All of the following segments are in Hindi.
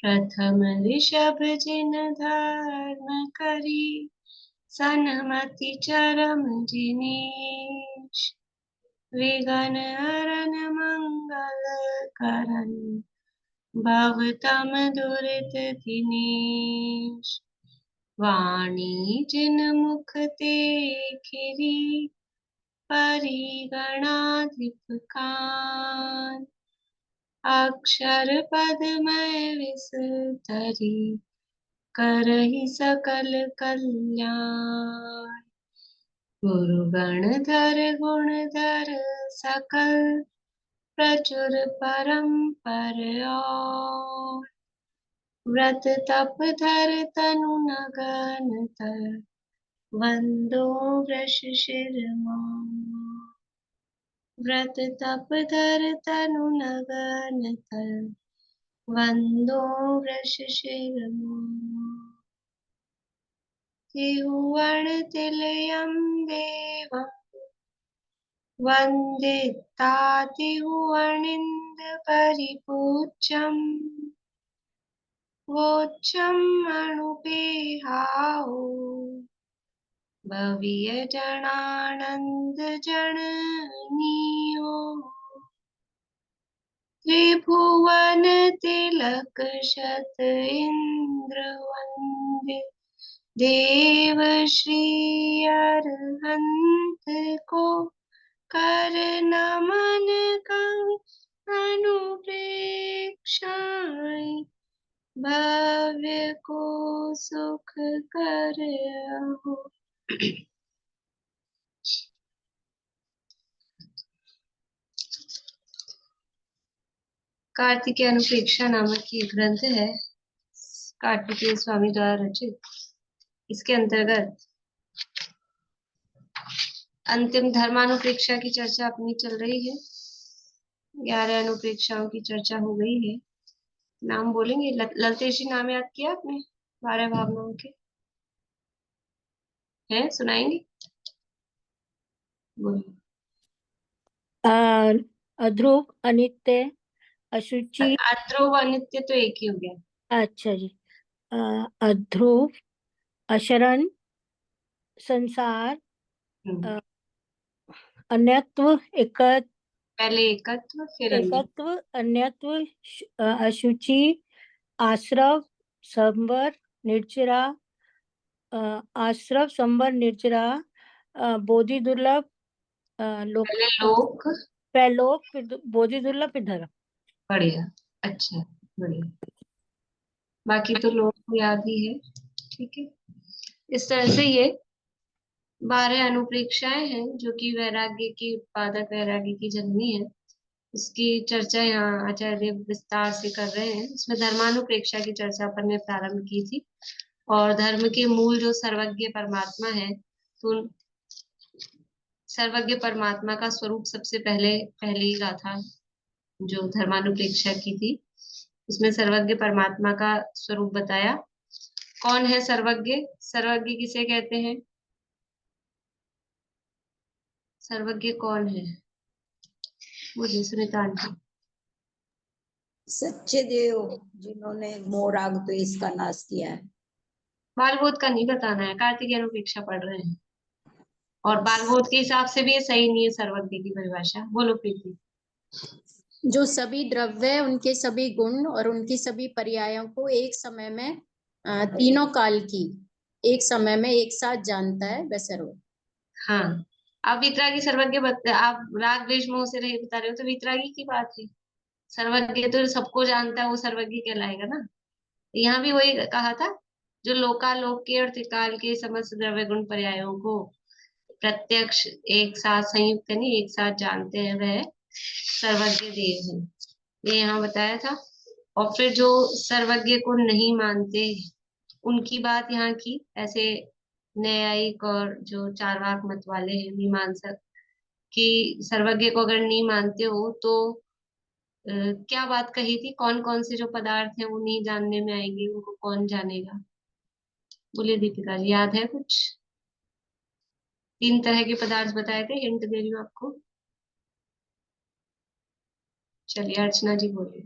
प्रथम ऋषभ जिन धर्म करी, सन्मति चरम जिनीश। विघ्न हरन मंगल करन, भवतम दुरित दिनेश। वाणी जिन मुख ते खिरी, परिगणाधिप कान। अक्षर पदमय विस्तरी, करहि सकल कल्याण। गुरु गणधर गुणधर सकल, प्रचुर परम्पर और। व्रत तप धर तनु नगन तर, वंदो वृष शिरमौर। व्रत तप धर तनु नगन तर, वंदो वृष शिरमौर। त्रिभुवन तिलयं देवं, वन्दिता त्रिभुवनिन्द परिपूज्यम्। वोच्चम् अणुपेहाओ, भव्य जनानंद जननीयो। त्रिभुवन तिलक शत इंद्र वंदित, देव श्री अरहंत को। कर नमन अनुप्रेक्षाएं, भव्य को सुख कर हो। कार्तिकेय अनुप्रेक्षा नामक ये ग्रंथ है, कार्तिकेय स्वामी द्वारा रचित। इसके अंतर्गत अंतिम धर्मानुप्रेक्षा की चर्चा अपनी चल रही है। 11 अनुप्रेक्षाओं की चर्चा हो गई है। नाम बोलेंगे? ललतेश जी, नाम याद किया आपने 12 भावनाओं के? हैं, सुनाएंगे? बोलिए। अध्रुव, अनित्य, अशुचि। अध्रुव अनित्य तो एक ही हो गया। अच्छा जी। अध्रुव, अशरण, संसार, अन्यत्व, पहले एकत्व फिर एकत्व, अन्यत्व, अशुचि, आश्रव, संवर, निर्जरा, आश्रव, संवर, निर्जरा, बोधि दुर्लभ, पहले लोक, पैलोक, फिर बोधि दुर्लभ, फिर धर्म। बढ़िया, अच्छा, बढ़िया। बाकी तो लोग को याद ही है। ठीक है, इस तरह से ये 12 अनुप्रेक्षाएं हैं जो कि वैराग्य की उत्पादक, वैराग्य की जननी है। इसकी चर्चा यहाँ आचार्य देव विस्तार से कर रहे हैं। इसमें धर्मानुप्रेक्षा की चर्चा अपन ने प्रारंभ की थी, और धर्म के मूल जो सर्वज्ञ परमात्मा है, तो सर्वज्ञ परमात्मा का स्वरूप सबसे पहली गाथा जो धर्मानुप्रेक्षा की थी, उसमें सर्वज्ञ परमात्मा का स्वरूप बताया। कौन है सर्वज्ञ? सर्वज्ञ किसे कहते हैं? सर्वज्ञ कौन है? बोलिए सुनीता आंटी। सच्चे देव, जिन्होंने मोह राग द्वेष का नाश किया है। बाल बोध का नहीं बताना है, कार्तिक अनुपेक्षा पढ़ रहे हैं, और बाल बोध के हिसाब से भी ये सही नहीं है सर्वज्ञ की परिभाषा। बोलो प्रीति। जो सभी द्रव्य, उनके सभी गुण और उनकी सभी पर्यायों को एक समय में, तीनों काल की एक समय में एक साथ जानता है, वह सर्व। हाँ, आप वितरागी सर्वज्ञ आप राग द्वेष मोह से रहित बता रहे हो, तो वितरागी की बात है। सर्वज्ञ तो सबको जानता है, वो सर्वज्ञ कहलाएगा ना। यहाँ भी वही कहा था, जो लोकालोक के और त्रिकाल के समस्त द्रव्य गुण पर्यायों को प्रत्यक्ष एक साथ, संयुक्त नहीं, एक साथ जानते हैं, वह सर्वज्ञ देव है, ये यहाँ बताया था। और फिर जो सर्वज्ञ को नहीं मानते, उनकी बात यहाँ की। ऐसे न्यायिक और जो चारवाक मत वाले हैं, मीमांसक, कि सर्वज्ञ को अगर नहीं मानते हो तो क्या बात कही थी? कौन कौन से जो पदार्थ हैं वो नहीं जानने में आएंगे, उनको कौन जानेगा? बोलिए दीपिका जी, याद है कुछ? 3 तरह के पदार्थ बताए थे, हिंट दे रही हूँ आपको। चलिए अर्चना जी बोलिए।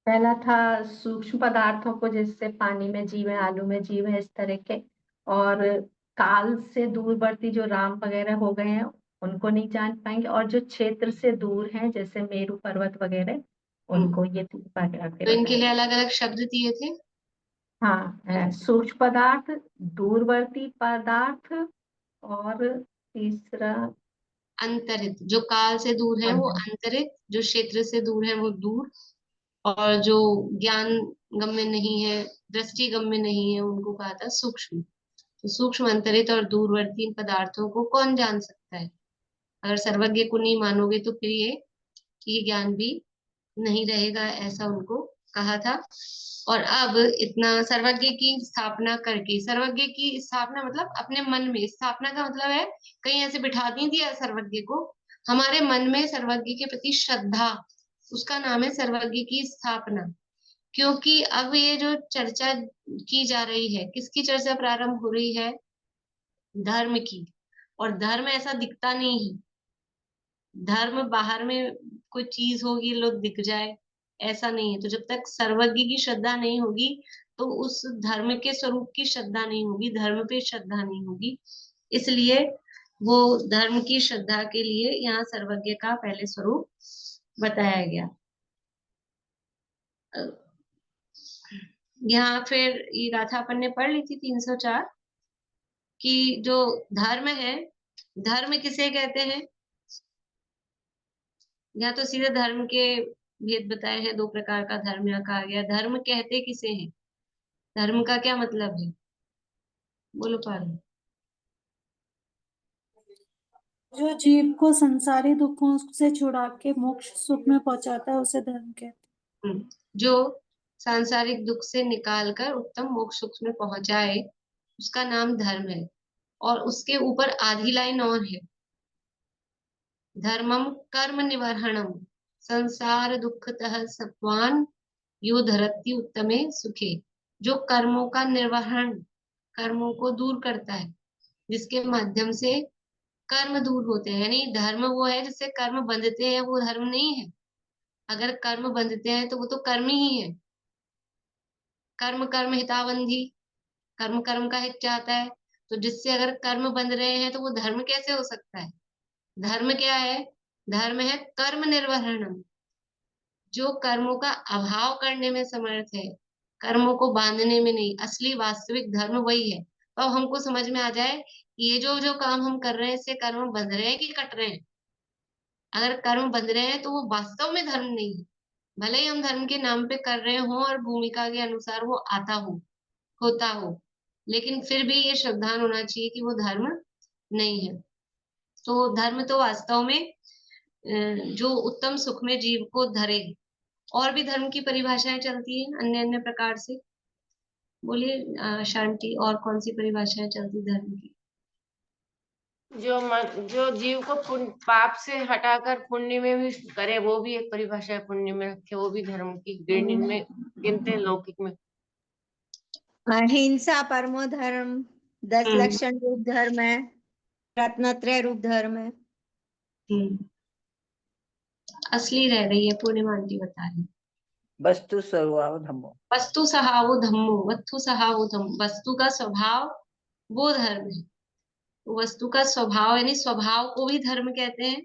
पहला था सूक्ष्म पदार्थों को, जैसे पानी में जीव है, आलू में जीव है, इस तरह के। और काल से दूरवर्ती जो राम वगैरह हो गए हैं उनको नहीं जान पाएंगे, और जो क्षेत्र से दूर हैं जैसे मेरू पर्वत वगैरह, उनको ये 3 पदार्थ तो इनके बताए। लिए अलग अलग शब्द दिए थे। हाँ, सूक्ष्म पदार्थ, दूरवर्ती पदार्थ, और तीसरा अंतरित, जो काल से दूर है वो अंतर। अंतरित, जो क्षेत्र से दूर है वो दूर, और जो ज्ञान गम्य नहीं है, दृष्टि गम्य नहीं है, उनको कहा था सूक्ष्म। तो सूक्ष्म, अंतरित और दूरवर्ती इन पदार्थों को कौन जान सकता है? अगर सर्वज्ञ को नहीं मानोगे तो फिर ये ज्ञान भी नहीं रहेगा, ऐसा उनको कहा था। और अब इतना सर्वज्ञ की स्थापना करके, सर्वज्ञ की स्थापना मतलब अपने मन में, स्थापना का मतलब है कहीं ऐसे बिठा नहीं दिया सर्वज्ञ को, हमारे मन में सर्वज्ञ के प्रति श्रद्धा, उसका नाम है सर्वज्ञ की स्थापना। क्योंकि अब ये जो चर्चा की जा रही है, किसकी चर्चा प्रारंभ हो रही है? धर्म की। और धर्म ऐसा दिखता नहीं है, धर्म बाहर में कोई चीज होगी लोग दिख जाए, ऐसा नहीं है। तो जब तक सर्वज्ञ की श्रद्धा नहीं होगी तो उस धर्म के स्वरूप की श्रद्धा नहीं होगी, धर्म पे श्रद्धा नहीं होगी। इसलिए वो धर्म की श्रद्धा के लिए यहाँ सर्वज्ञ का पहले स्वरूप बताया गया। यहाँ फिर ये गाथा अपन ने पढ़ ली थी 304 कि जो धर्म है, धर्म किसे कहते हैं? यहाँ तो सीधे धर्म के भेद बताए हैं, 2 प्रकार का धर्म यहाँ कहा गया। धर्म कहते किसे हैं? धर्म का क्या मतलब है? बोलो पारो। जो जीव को संसारी दुखों से छुड़ा के मोक्ष सुख में पहुंचाता है उसे धर्म कहते जो सांसारिक दुख से निकाल कर उत्तम मोक्ष सुख में पहुंचाए, उसका नाम धर्म है। और उसके ऊपर आधी लाइन और है, धर्मम कर्म निवर्हणम संसार दुखतः सत्वान यो धरती उत्तमे सुखे। जो कर्मों का निर्वहन, कर्मों को दूर करता है, जिसके माध्यम से कर्म दूर होते हैं। यानी धर्म वो है जिससे कर्म बंधते हैं, वो धर्म नहीं है। अगर कर्म बंधते हैं तो वो तो कर्म ही है। कर्म कर्म हितावंधी, कर्म कर्म का हित चाहता है, तो जिससे अगर कर्म बंध रहे हैं तो वो धर्म कैसे हो सकता है? धर्म क्या है? धर्म है कर्म निर्वहणम, जो कर्मों का अभाव करने में समर्थ है, कर्मों को बांधने में नहीं। असली वास्तविक धर्म वही है। तो अब हमको समझ में आ जाए कि ये जो जो काम हम कर रहे हैं, इससे कर्म बंध रहे हैं कि कट रहे हैं। अगर कर्म बंध रहे हैं तो वो वास्तव में धर्म नहीं है। भले ही हम धर्म के नाम पे कर रहे हो और भूमिका के अनुसार वो आता हो, होता हो, लेकिन फिर भी ये श्रद्धान होना चाहिए कि वो धर्म नहीं है। तो धर्म तो वास्तव में जो उत्तम सुख में जीव को धरे। और भी धर्म की परिभाषाएं चलती हैं अन्य अन्य प्रकार से। बोलिए शांति, और कौन सी परिभाषाएं चलती धर्म की? जो जीव को पाप से हटाकर पुण्य में भी करे, वो भी एक परिभाषा है, पुण्य में रखे, वो भी धर्म की श्रेणी में गिनते हैं लौकिक में। अहिंसा परमो धर्म, 10 हम्म। लक्षण रूप धर्म है, रत्नत्रय रूप धर्म है। असली रह रही है, पूर्णिमा आंटी बता रही। वस्तु स्वभाव धम्मो, वस्तु सहावो धम्मो, वस्तु सहावो धम्मो, वस्तु का स्वभाव वो धर्म है। वस्तु का स्वभाव यानी स्वभाव को भी धर्म कहते हैं।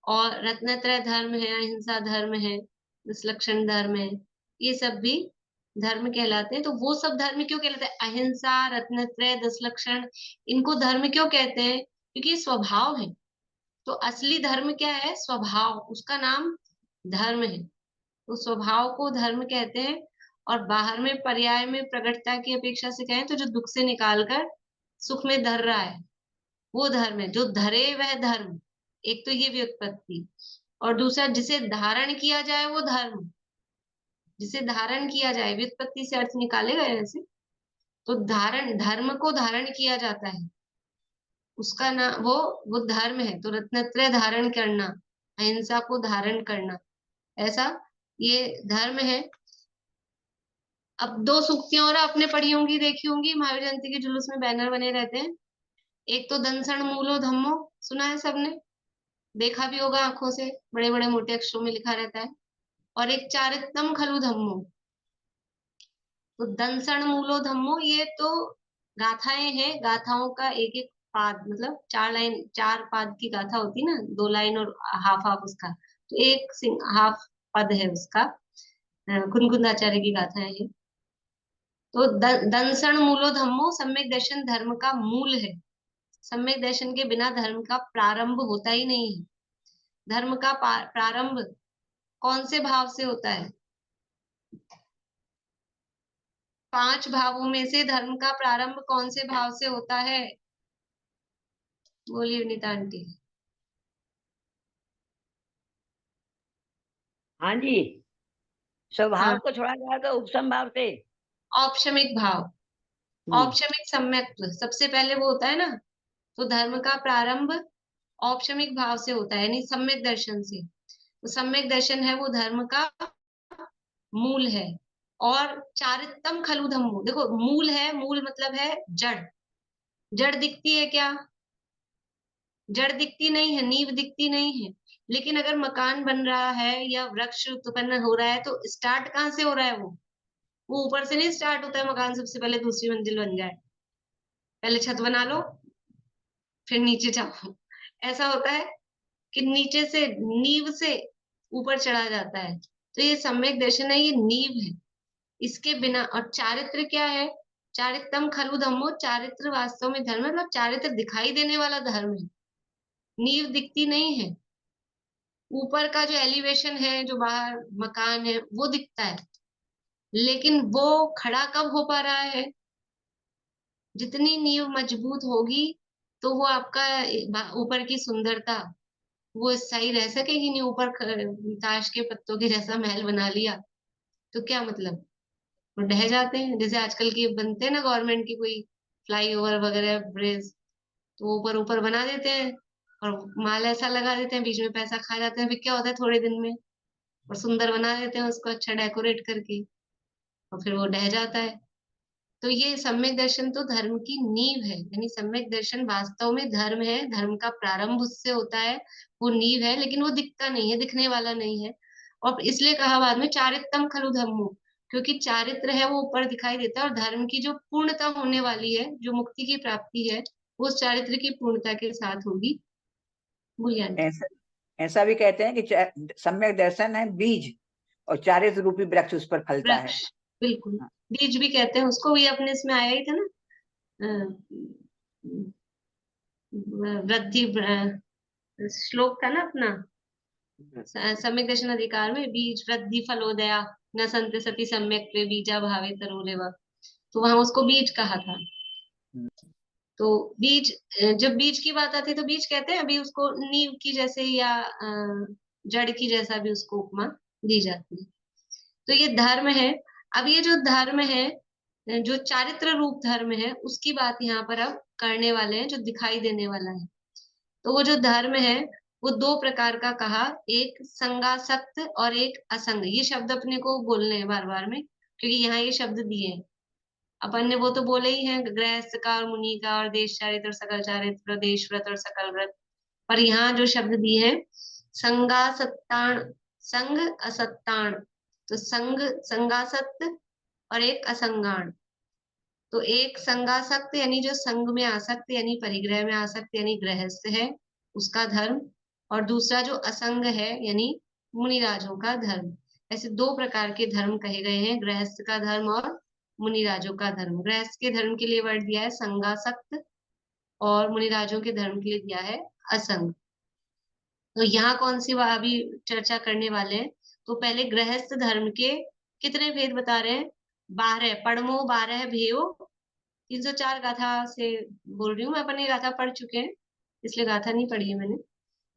और रत्नत्रय धर्म है, अहिंसा धर्म है, 10 लक्षण धर्म है, ये सब भी धर्म कहलाते हैं। तो वो सब धर्म क्यों कहलाते हैं? अहिंसा, रत्नत्रय, 10 लक्षण, इनको धर्म क्यों कहते हैं? क्योंकि ये स्वभाव है। तो असली धर्म क्या है? स्वभाव, उसका नाम धर्म है। तो स्वभाव को धर्म कहते हैं। और बाहर में पर्याय में प्रकटता की अपेक्षा से कहें तो जो दुख से निकालकर सुख में धर रहा है वो धर्म है। जो धरे वह धर्म, एक तो ये व्युत्पत्ति, और दूसरा जिसे धारण किया जाए वो धर्म। जिसे धारण किया जाए, व्युत्पत्ति से अर्थ निकाले गए ऐसे, तो धारण, धर्म को धारण किया जाता है, उसका नाम वो धर्म है। तो रत्नत्रय धारण करना, अहिंसा को धारण करना, ऐसा ये धर्म है। अब 2 सूक्तियां और आपने पढ़ी होंगी, देखी होंगी, महावीर जयंती के जुलूस में बैनर बने रहते हैं। एक तो दंसण मूलो धम्मो, सुना है सबने, देखा भी होगा आंखों से, बड़े बड़े मोटे अक्षरों में लिखा रहता है। और एक चारित्रम खलु धम्मो। तो दंसण मूलो धम्मो, ये तो गाथाएं हैं, गाथाओं का एक एक पाद, मतलब 4 लाइन 4 पाद की गाथा होती ना, 2 लाइन और हाफ हाफ उसका, तो एक हाफ पद है उसका। कुंकुंदाचार्य की गाथाएं हैं। तो दंसण मूलो धम्मो, सम्यक दर्शन धर्म का मूल है। सम्यक दर्शन के बिना धर्म का प्रारंभ होता ही नहीं है। धर्म का प्रारंभ कौन से भाव से होता है? 5 भावों में से धर्म का प्रारंभ कौन से भाव से होता है? बोलिए विनीता आंटी। हाँ जी, स्वभाव हाँ, को छोड़ा जाए तो उपसम भाव से। औपशमिक भाव। हम्म, औपशमिक सम्यक सबसे पहले वो होता है ना, तो धर्म का प्रारंभ औपशमिक भाव से होता है, यानी सम्यक दर्शन से। तो सम्यक दर्शन है वो धर्म का मूल है। और चारित्रम खलु धम्मो, देखो मूल है, मूल मतलब है जड़। जड़ दिखती है क्या? जड़ दिखती नहीं है, नींव दिखती नहीं है। लेकिन अगर मकान बन रहा है या वृक्ष उत्पन्न हो रहा है तो स्टार्ट कहाँ से हो रहा है? वो ऊपर से नहीं स्टार्ट होता है मकान, सबसे पहले दूसरी मंजिल बन जाए, पहले छत बना लो फिर नीचे जाओ। ऐसा होता है कि नीचे से, नींव से ऊपर चढ़ा जाता है। तो ये सम्यक दर्शन है, ये नींव है। इसके बिना, और चारित्र क्या है? चारित्रम खलु धम्मो, चारित्र वास्तव में धर्म, मतलब चारित्र दिखाई देने वाला धर्म है, नींव दिखती नहीं है। ऊपर का जो एलिवेशन है, जो बाहर मकान है, वो दिखता है, लेकिन वो खड़ा कब हो पा रहा है? जितनी नींव मजबूत होगी तो वो आपका ऊपर की सुंदरता वो स्थायी रह सकेगी नहीं। ऊपर ताश के पत्तों के जैसा महल बना लिया तो क्या मतलब, वो ढह जाते हैं। जैसे आजकल के बनते हैं ना गवर्नमेंट की कोई फ्लाईओवर वगैरह, ब्रिज, तो ऊपर ऊपर बना देते हैं और माल ऐसा लगा देते हैं, बीच में पैसा खा जाते हैं, फिर क्या होता है थोड़े दिन में, और सुंदर बना देते हैं उसको अच्छा डेकोरेट करके, और फिर वो ढह जाता है। तो ये सम्यक दर्शन तो धर्म की नींव है, यानी सम्यक दर्शन वास्तव में धर्म है, धर्म का प्रारंभ उससे होता है, वो नींव है, लेकिन वो दिखता नहीं है, दिखने वाला नहीं है। और इसलिए कहा बाद में चारित्रम खलु धम्मो, क्योंकि चारित्र है वो ऊपर दिखाई देता है, और धर्म की जो पूर्णता होने वाली है, जो मुक्ति की प्राप्ति है, वो उस चारित्र की पूर्णता के साथ होगी। बोलिए आंटी। ऐसा ऐसा भी कहते हैं कि सम्यक दर्शन है बीज और चारित्र रूपी वृक्ष उस पर फलता है। वृक्ष, बिल्कुल, बीज भी कहते हैं उसको, ये अपने इसमें आया ही था ना, वृद्धि श्लोक था ना अपना, सम्यक दर्शन अधिकार में, बीज वृद्धि फलोदया न संत सती सम्यक वे बीजा भावे तरोरेव, तो वहां उसको बीज कहा था। तो बीज, जब बीज की बात आती है तो बीज कहते हैं, अभी उसको नींव की जैसे या जड़ की जैसा भी उसको उपमा दी जाती है। तो ये धर्म है। अब ये जो धर्म है, जो चारित्र रूप धर्म है, उसकी बात यहाँ पर अब करने वाले हैं, जो दिखाई देने वाला है। तो वो जो धर्म है वो 2 प्रकार का कहा, एक संगासक्त और एक असंग। ये शब्द अपने को बोलने हैं बार बार में, क्योंकि यहाँ ये शब्द दिए हैं। अपन ने वो तो बोले ही हैं, गृहस्थ का और मुनि का और देश चारित्र और सकल चारित्र, देश व्रत और सकल व्रत। पर यहाँ जो शब्द दिए हैं, संगासत्ताण, संग असत्ताण, तो संग, संगासक्त और एक असंगाण। तो एक संगासक्त यानी जो संग में आसक्त, यानी परिग्रह में आसक्त, यानी गृहस्थ है, उसका धर्म। और दूसरा जो असंग है, यानी मुनिराजों का धर्म। ऐसे 2 प्रकार के धर्म कहे गए हैं, गृहस्थ का धर्म और मुनिराजों का धर्म। गृहस्थ के धर्म के लिए वर्ड दिया है संगासक्त, और मुनिराजों के धर्म के लिए दिया है असंग। तो यहाँ कौन सी अभी चर्चा करने वाले हैं? तो पहले गृहस्थ धर्म के कितने भेद बता रहे हैं? 12, पढ़मो 12 भेयो। 304 गाथा से बोल रही हूँ मैं, अपन ये गाथा पढ़ चुके हैं, इसलिए गाथा नहीं पढ़ी है मैंने,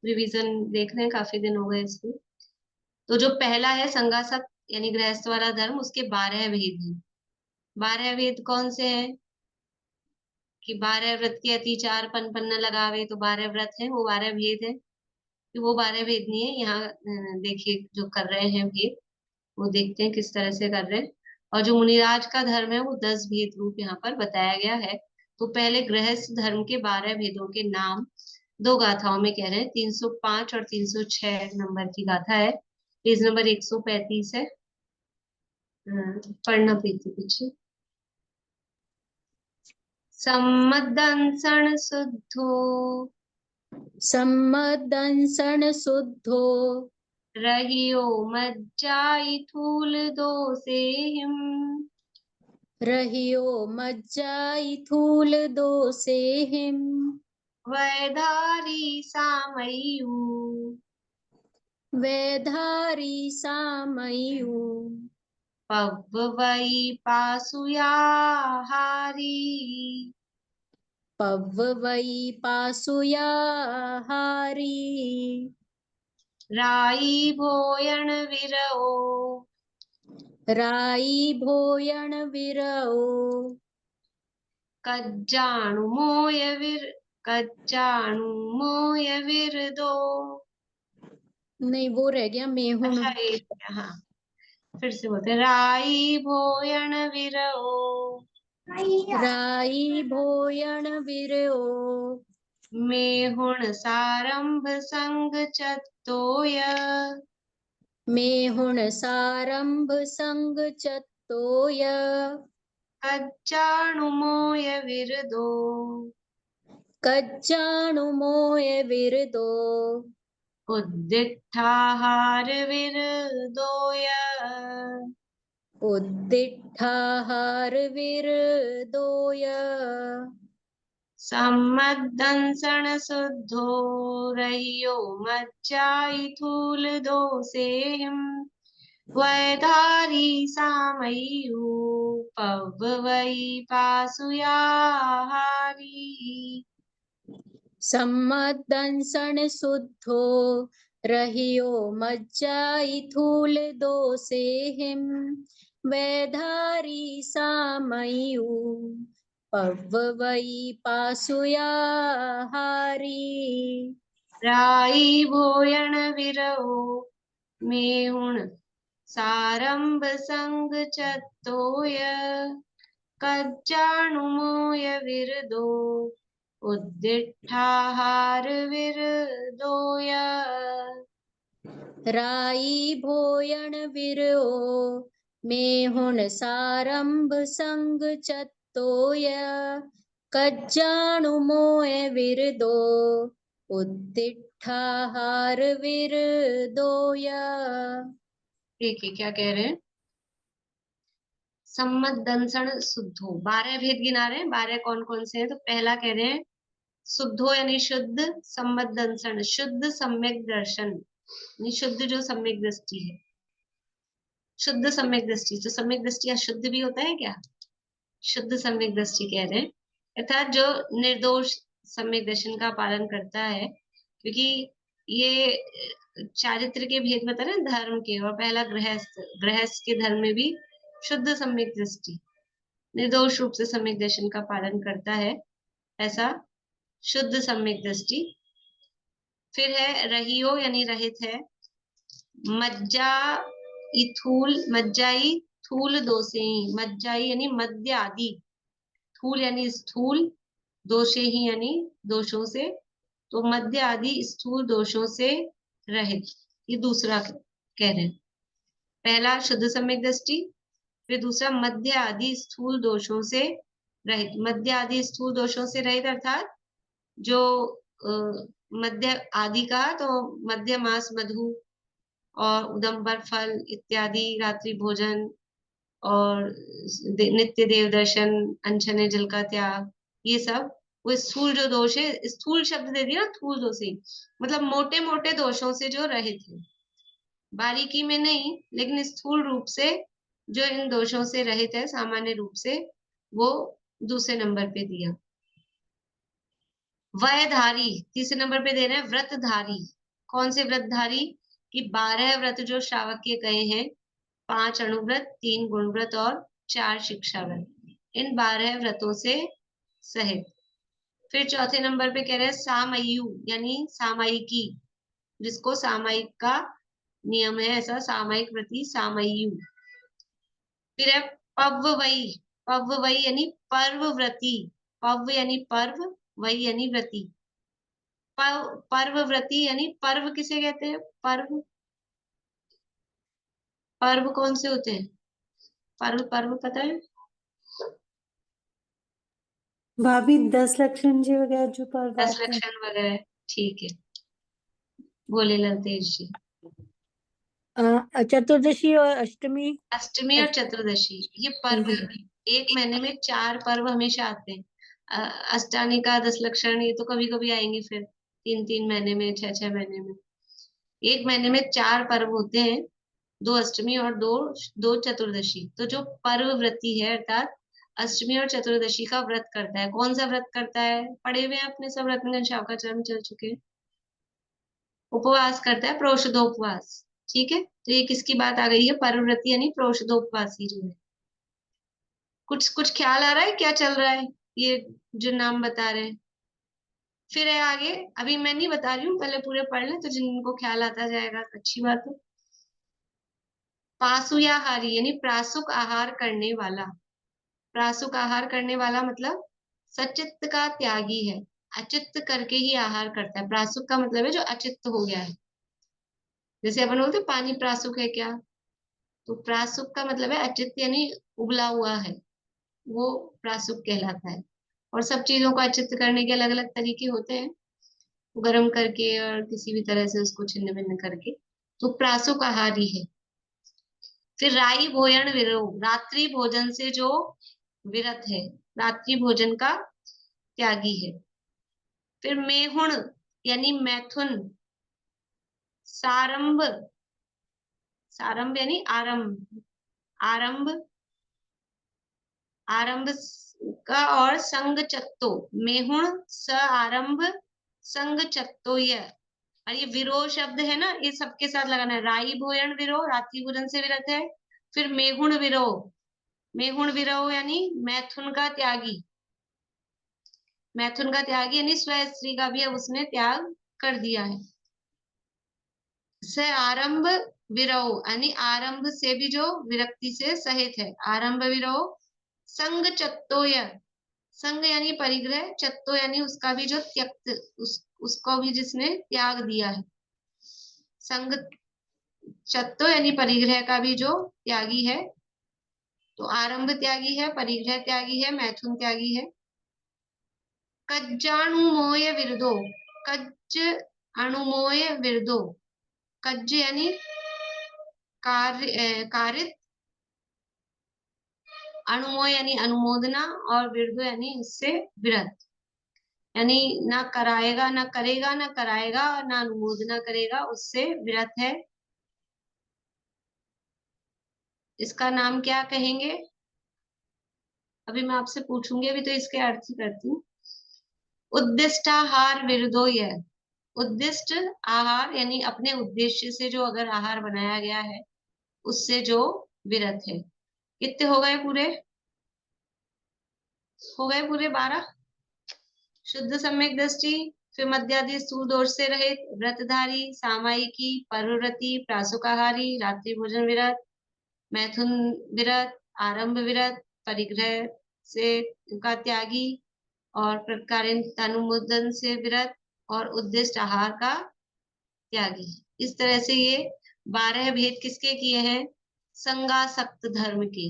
रिवीजन देख रहे हैं, काफी दिन हो गए इसको। तो जो पहला है संगासक यानी गृहस्थ वाला धर्म, उसके 12 भेद हैं। 12 भेद कौन से हैं? कि 12 व्रत के अति 4 पन पन्न लगावे, तो 12 व्रत है, वो 12 भेद है। कि वो 12 भेद नहीं है, यहाँ देखिए जो कर रहे हैं भेद, वो देखते हैं किस तरह से कर रहे हैं। और जो मुनिराज का धर्म है वो 10 भेद रूप यहाँ पर बताया गया है। तो पहले गृहस्थ धर्म के 12 भेदों के नाम 2 गाथाओं में कह रहे हैं, 305 और 306 नंबर की गाथा है। पेज नंबर 135 है। पढ़ना प्रीति पीछे। सम्मदंसण शुद्धो सम्मदंसण शुद्धो रहियो मज्जाई थूल दोषेहिम रहियो मज्जाई थूल दोषेहिम वैधारी सामयु वैधारी सामयु पव्वै पासुयाहारी पव्वै पासुयाहारी राई भोयण विरओ राई भोयण विरओ कज्जाणु मोय विरदो। नहीं वो रह गया मेहुण। अच्छा एक, हाँ फिर से बोलते हैं, राई भोयण विरओ राई भोयण विरओ मेहुण सारंभ संग चतोय मेहुण सारंभ संग चतोय कज्जाणु मोय विरदो कज्जाणु मोय विरदो उद्दिठाहार विरदोय उद्दिठाहार विरदोय सम्मदंसण शुद्धो रहियो मज्जाई थूल दोषेहिम वैधारी सामयु पव्वै पासुयाहारी। सम्मदंसण शुद्धो रहियो मज्जाई थूल दोषेहिम वैधारी सामयु पव्वै पासुयाहारी राई भोयण विरओ मेहुण सारंभ संग चतोय कज्जाणु मोय विरदो उद्दिठाहार विरदोय। राई भोयण विरओ मेहुण सारंभ संग चतोय कज्जाणु मोय विरदो उद्दिठाहार विरदोय। देखिए क्या कह रहे हैं, सम्मत दंसण शुद्धो, 12 भेद गिना रहे हैं। 12 कौन कौन से हैं? तो पहला कह रहे हैं शुद्धो यानी शुद्ध, सम्मत दंसण शुद्ध सम्यक दर्शन यानी शुद्ध जो सम्यक दृष्टि है, शुद्ध सम्यक दृष्टि। तो सम्यक दृष्टि अशुद्ध भी होता है क्या? शुद्ध सम्यक दृष्टि कह रहे हैं, अर्थात जो निर्दोष सम्यक दर्शन का पालन करता है। क्योंकि ये चारित्र के भेद बता रहे हैं धर्म के, और पहला गृहस्थ, गृहस्थ के धर्म में भी शुद्ध सम्यक दृष्टि निर्दोष रूप से सम्यक दर्शन का पालन करता है, ऐसा शुद्ध सम्यक दृष्टि। फिर है रहियो यानी रहित है, मज्जा इथूल मज्जाई थूल दोषे, मज्जाई यानी मध्य आदि, थूल यानी स्थूल, दोषे ही यानी दोषों से, तो मध्य आदि स्थूल दोषों से रहित। ये दूसरा कह रहे हैं, पहला शुद्ध सम्यक दृष्टि, फिर दूसरा मध्य आदि स्थूल दोषों से रहित। मध्य आदि स्थूल दोषों से रहित अर्थात जो मध्य आदि का, तो मध्य मास मधु और उदम्बर फल इत्यादि, रात्रि भोजन और नित्य देव दर्शन, अनछने जल का त्याग, ये सब वो स्थूल जो दोष है, स्थूल शब्द दे दिया स्थूल दोष ही, मतलब मोटे मोटे दोषों से जो रहित है, बारीकी में नहीं लेकिन स्थूल रूप से जो इन दोषों से रहित है सामान्य रूप से, वो दूसरे नंबर पे दिया। वयधारी तीसरे नंबर पे दे रहे हैं व्रतधारी। कौन से व्रतधारी? कि 12 व्रत जो श्रावक के गए हैं, 5 अणुव्रत, 3 गुणव्रत और 4 शिक्षा व्रत, इन 12 व्रतों से सहित। फिर चौथे नंबर पे कह रहे हैं सामयु यानी सामायिकी, जिसको सामायिक का नियम है ऐसा सामायिक व्रती सामयु। फिर है पव्वई, पव्वई यानी पर्व व्रती, पव यानी पर्व, वही यानी व्रती। पर्व व्रती यानी पर्व किसे कहते हैं? पर्व पर्व कौन से होते हैं? पर्व पर्व पता है? भाभी 10 लक्षण जी वगैरह जो पर्व 10 आते हैं। लक्षण वगैरह, ठीक है, बोले ललतेज जी। चतुर्दशी और अष्टमी। अष्टमी और चतुर्दशी ये पर्व जी। हैं। एक महीने में 4 पर्व हमेशा आते हैं। अष्टानिका 10 लक्षण ये तो कभी कभी आएंगे, फिर 3-3 महीने में, 6-6 महीने में। एक महीने में 4 पर्व होते हैं, 2 अष्टमी और दो चतुर्दशी। तो जो पर्व व्रती है अर्थात अष्टमी और चतुर्दशी का व्रत करता है, कौन सा व्रत करता है? पढ़े हुए हैं अपने सब, रत्नगंज शाखाचरण चल चुके हैं। उपवास करता है, प्रोषदोपवास। ठीक है, तो ये किसकी बात आ गई है? पर्वव्रती यानी प्रोषदोपवासी जो है। कुछ कुछ ख्याल आ रहा है क्या चल रहा है ये जो नाम बता रहे हैं? फिर है आगे, अभी मैं नहीं बता रही हूँ, पहले पूरे पढ़ लें तो जिनको ख्याल आता जाएगा अच्छी बात है। पासुयाहारी यानी प्रासुक आहार करने वाला। प्रासुक आहार करने वाला मतलब सचित्त का त्यागी है, अचित्त करके ही आहार करता है। प्रासुक का मतलब है जो अचित्त हो गया है। जैसे अपन बोलते पानी प्रासुक है क्या, तो प्रासुक का मतलब है अचित्त यानी उबला हुआ है, वो प्रासुक कहलाता है। और सब चीजों को अचित्त करने के अलग अलग तरीके होते हैं, गर्म करके और किसी भी तरह से उसको छिन्न भिन्न करके, तो प्रासुक आहारी है। फिर राई भोजन विरोह, रात्रि भोजन से जो विरत है, रात्रि भोजन का त्यागी है। फिर मेहुण यानी मैथुन, सारंभ, सारंभ यानी आरंभ, आरंभ आरंभ का, और संग चत्तो, मेहुण स आरंभ संग चत्तो यह। और ये विरोह शब्द है ना, ये सबके साथ लगाना है। राई भोजन विरोह, रात्रि भोजन से विरत है। फिर मेहुण विरोह, मेहुण विरोह यानी मैथुन का त्यागी, मैथुन का त्यागी यानी स्व स्त्री का भी अब उसने त्याग कर दिया है। से आरंभ विरोह यानी आरंभ से भी जो विरक्ति से सहित है, आरंभ विरोह। संग चत्तोय, संग यानी परिग्रह, चत्तो यानी उसका भी जो त्यक्त, उसको भी जिसने त्याग दिया है। संग चत्तो यानी परिग्रह का भी जो त्यागी है, तो आरंभ त्यागी है, परिग्रह त्यागी है, मैथुन त्यागी है। कज्जाणुमोय विरदो, कज्ज अणुमोय विरदो, कज्ज यानी कारित, अणुमोय यानी अनुमोदना, और विरदो यानी उससे विरत, यानी ना कराएगा, ना करेगा, ना कराएगा, ना अनुमोदना करेगा, उससे विरत है। इसका नाम क्या कहेंगे? अभी मैं आपसे पूछूंगी, अभी तो इसके अर्थ ही करती हूँ। उद्दिष्टाहार विरुद्धो यह, उद्दिष्ट आहार यानी अपने उद्देश्य से जो अगर आहार बनाया गया है उससे जो विरत है। कितने हो गए पूरे? हो गए पूरे 12। शुद्ध सम्यक दृष्टि, फिर मध्यादि स्थूल दोष से रहित, व्रतधारी, सामायिकी, पर्वव्रती, प्रासुकाहारी, रात्रि भोजन विरत, मैथुन विरत, आरंभ विरत, परिग्रह से का त्यागी, और प्रकारानुमोदन से विरत, और उद्दिष्ट आहार का त्यागी। इस तरह से ये 12 भेद किसके किए हैं? संगासक्त धर्म के।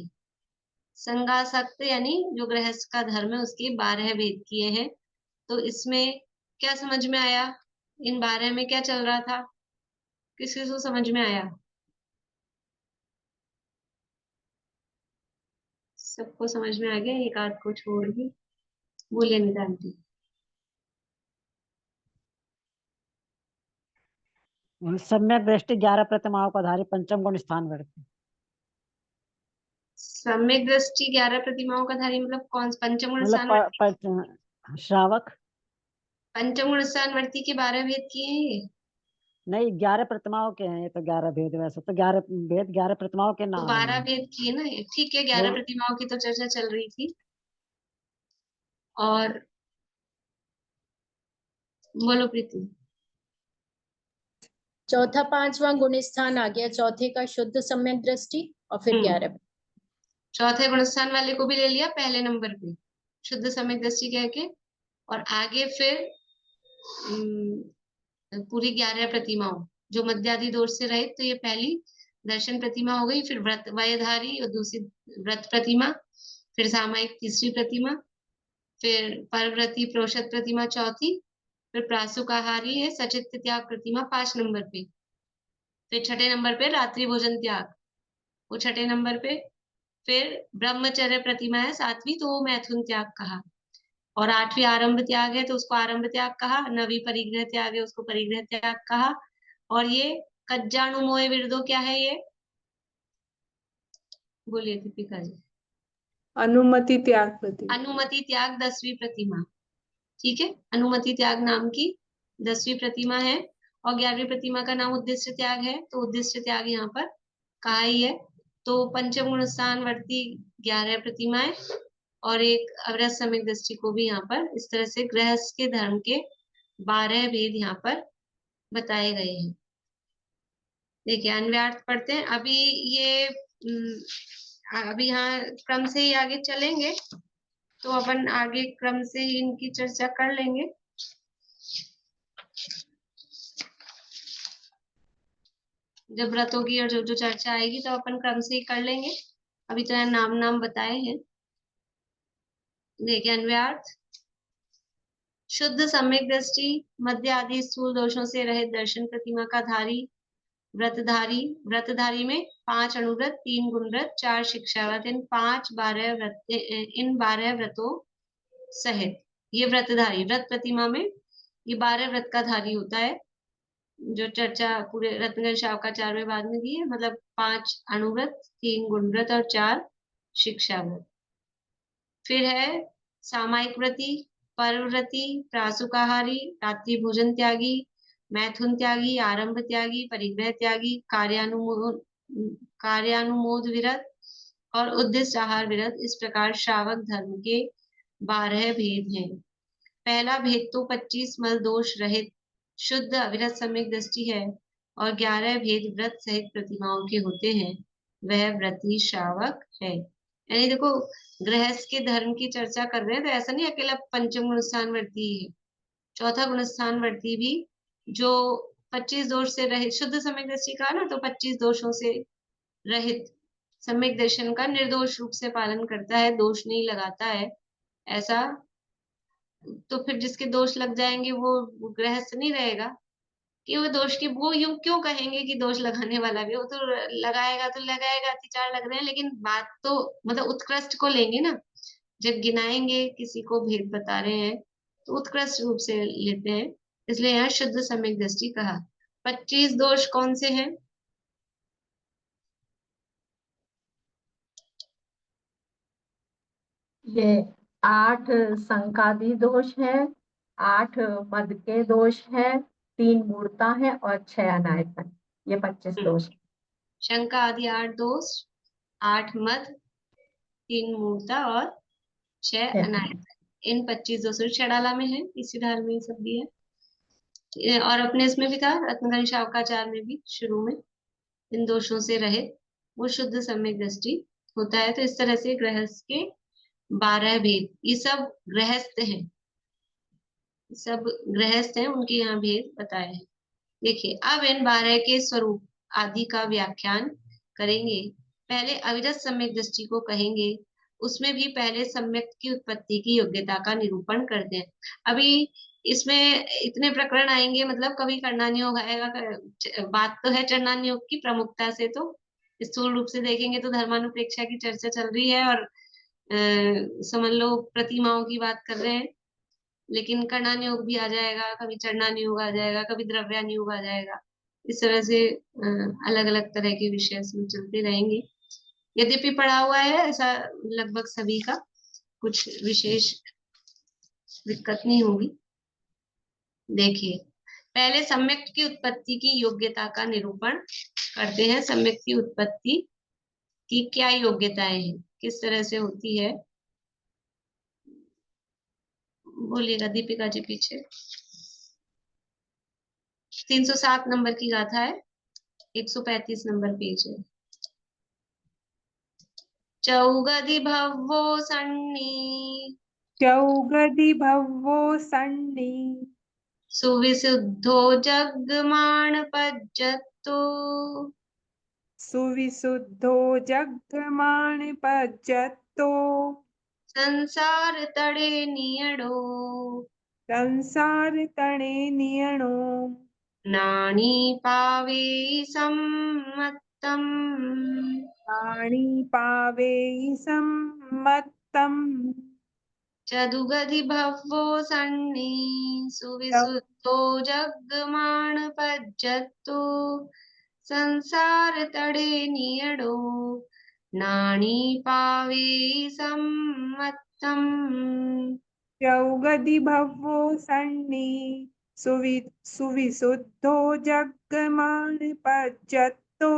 संगासक्त यानी जो गृहस्थ का धर्म है उसके 12 भेद किए हैं। तो इसमें क्या समझ में आया? इन 12 में क्या चल रहा था? किस किस को समझ में आया? सबको समझ में आ गया, एक आध को छोड़ दी। बोलिए निदांती। सम्यक दृष्टि 11 प्रतिमाओं को आधारित पंचम गुण स्थान वर्ती। सम्यक दृष्टि 11 प्रतिमाओं का धारी मतलब कौन? पंचम गुण मतलब श्रावक। पंचम गुण स्थानवर्ती के 12 भेद किए हैं ये? नहीं, 11 प्रतिमाओं के हैं ये तो, 11 भेद। वैसे तो 11 भेद 11 प्रतिमाओं के तो नाम 12 हैं। भेद किए ना ये, ठीक है। 11 प्रतिमाओं की तो चर्चा चल रही थी। और बोलो प्रीति। चौथा 5वां गुण स्थान आ गया, चौथे का शुद्ध सम्यक दृष्टि, और फिर 11। चौथे गुण स्थान वाले को भी ले लिया पहले नंबर पे, शुद्ध सम्यक दृष्टि कह के। और आगे फिर पूरी 11 प्रतिमाओं जो मध्यादि दोष से रहित, तो ये पहली दर्शन प्रतिमा हो गई, फिर व्रत वयधारी और दूसरी व्रत प्रतिमा, फिर सामायिक तीसरी प्रतिमा, फिर परव्रती प्रोषद प्रतिमा चौथी, फिर प्रासुकाहारी है सचित्त त्याग प्रतिमा 5 नंबर पे, फिर छठे नंबर पे रात्रि भोजन त्याग वो छठे नंबर पे, फिर ब्रह्मचर्य प्रतिमा है 7वीं, तो वो मैथुन त्याग कहा, और 8वीं आरंभ त्याग है तो उसको आरंभ त्याग कहा, 9वीं परिग्रह त्याग है उसको परिग्रह त्याग कहा, और ये कज्जानुमोय विरदो क्या है ये, बोलिए दीपिका जी। अनुमति त्याग प्रतिमा। अनुमति त्याग 10वीं प्रतिमा, ठीक है, अनुमति त्याग नाम की 10वीं प्रतिमा है, और 11वीं प्रतिमा का नाम उद्देश्य त्याग है, तो उद्देश्य त्याग यहाँ पर कहा ही है। तो पंचम गुण स्थान वर्ती 11 प्रतिमाएं, और एक अवरस सम्यक दृष्टि को भी यहाँ पर इस तरह से गृहस्थ के धर्म के 12 भेद यहाँ पर बताए गए हैं। देखिए अन्वयार्थ पढ़ते हैं अभी, ये अभी यहाँ क्रम से ही आगे चलेंगे, तो अपन आगे क्रम से ही इनकी चर्चा कर लेंगे। जब व्रतों की और जो जो चर्चा आएगी तो अपन क्रम से ही कर लेंगे, अभी तो यहाँ नाम बताए हैं। देखिए अन्वयार्थ, शुद्ध सम्यक दृष्टि, मध्य आदि स्थूल दोषों से रहित दर्शन प्रतिमा का धारी, व्रतधारी में 5 अनुव्रत, 3 गुणव्रत, 4 शिक्षाव्रत, इन 12 व्रतों सहित ये व्रतधारी, व्रत प्रतिमा में ये 12 व्रत का धारी होता है, जो चर्चा पूरे रत्नगंज शावकाचार्य में बाद में दी है, मतलब 5 अनुव्रत, 3 गुणव्रत और 4 शिक्षाव्रत। फिर है सामायिक व्रती, परव्रती, प्रासुकाहारी, रात्रि भोजन त्यागी, मैथुन त्यागी, आरंभ त्यागी, परिग्रह त्यागी, कार्यानुमोद विरत और उद्देश्य आहार विरत। इस प्रकार श्रावक धर्म के 12 भेद हैं। पहला भेद तो 25 मल दोष रहित शुद्ध अविरत सम्यक दृष्टि है, और 11 भेद व्रत सहित प्रतिमाओं के होते हैं, वह व्रती श्रावक है। यानी देखो गृहस्थ के धर्म की चर्चा कर रहे हैं, तो ऐसा नहीं अकेला पंचम गुणस्थान वर्ती है, चौथा गुणस्थान वर्ती भी जो 25 दोष से रहित शुद्ध सम्यक दृष्टि का ना, तो 25 दोषों से रहित सम्यक दर्शन का निर्दोष रूप से पालन करता है, दोष नहीं लगाता है, ऐसा तो फिर जिसके दोष लग जाएंगे वो गृहस्थ नहीं रहेगा। कि वो दोष की वो यूं क्यों कहेंगे कि दोष लगाने वाला भी, वो तो लगाएगा अतिचार लग रहे हैं, लेकिन बात तो मतलब उत्कृष्ट को लेंगे ना, जब गिनाएंगे किसी को भेद बता रहे हैं तो उत्कृष्ट रूप से लेते हैं, इसलिए यहाँ शुद्ध सम्यक दृष्टि कहा। 25 दोष कौन से हैं? ये 8 संकादी दोष है, 8 मद के दोष है, 3 मूर्ता है और 6 अनायतन, ये 25 दोष। शंका आदि 8 दोष, 8 मद, 3 मूर्ता और 6 अनायतन, इन 25 दोषों छड़ाला में है, इसी धार में सब भी है, और अपने इसमें भी था रत्नगंज शावकाचार्य में भी शुरू में, इन दोषों से रहित वो शुद्ध सम्यक दृष्टि होता है। तो इस तरह से गृहस्थ के 12 भेद, ये सब गृहस्थ हैं, सब गृहस्थ हैं, उनके यहाँ भेद बताए हैं। देखिए अब इन 12 के स्वरूप आदि का व्याख्यान करेंगे। पहले अविरत सम्यक दृष्टि को कहेंगे, उसमें भी पहले सम्यक की उत्पत्ति की योग्यता का निरूपण करते हैं। अभी इसमें इतने प्रकरण आएंगे, मतलब कभी करणानी योग आएगा, बात तो है चरणानी योग की प्रमुखता से, तो स्थूल रूप से देखेंगे तो धर्मानुप्रेक्षा की चर्चा चल रही है, और समझ लो प्रतिमाओं की बात कर रहे हैं, लेकिन कर्णानी योग भी आ जाएगा, कभी चरणानी योग आ जाएगा, कभी द्रव्यानी योग आ जाएगा, इस तरह से अलग अलग तरह के विषय इसमें चलते रहेंगे। यद्यपि पढ़ा हुआ है ऐसा लगभग सभी का, कुछ विशेष दिक्कत नहीं होगी। देखिए पहले सम्यक की उत्पत्ति की योग्यता का निरूपण करते हैं। सम्यक की उत्पत्ति की क्या योग्यताएं हैं, किस तरह से होती है, बोलिएगा दीपिका जी पीछे। 307 नंबर की गाथा है, 135 नंबर पेज है। चौगदि भवो सन्नी, चौगदि भवो सन्नी, सुविशुद्धो जगमाण पज्जतो, सुविशुद्धो जग्गमाण पज्जतो संसार तड़े नियड़ो संसार तणे नियणो नाणी पावे सम्मतम पाणी पावे सम्मतम चदुगधि भवो सन्नि सुविशुद्धो जग्गमाण पज्जतो संसार तड़े नियड़ो नाणी पावे सम्मतम। चौगधि भवो सन्नि सुविशुद्धो जग्गमाण पज्जतो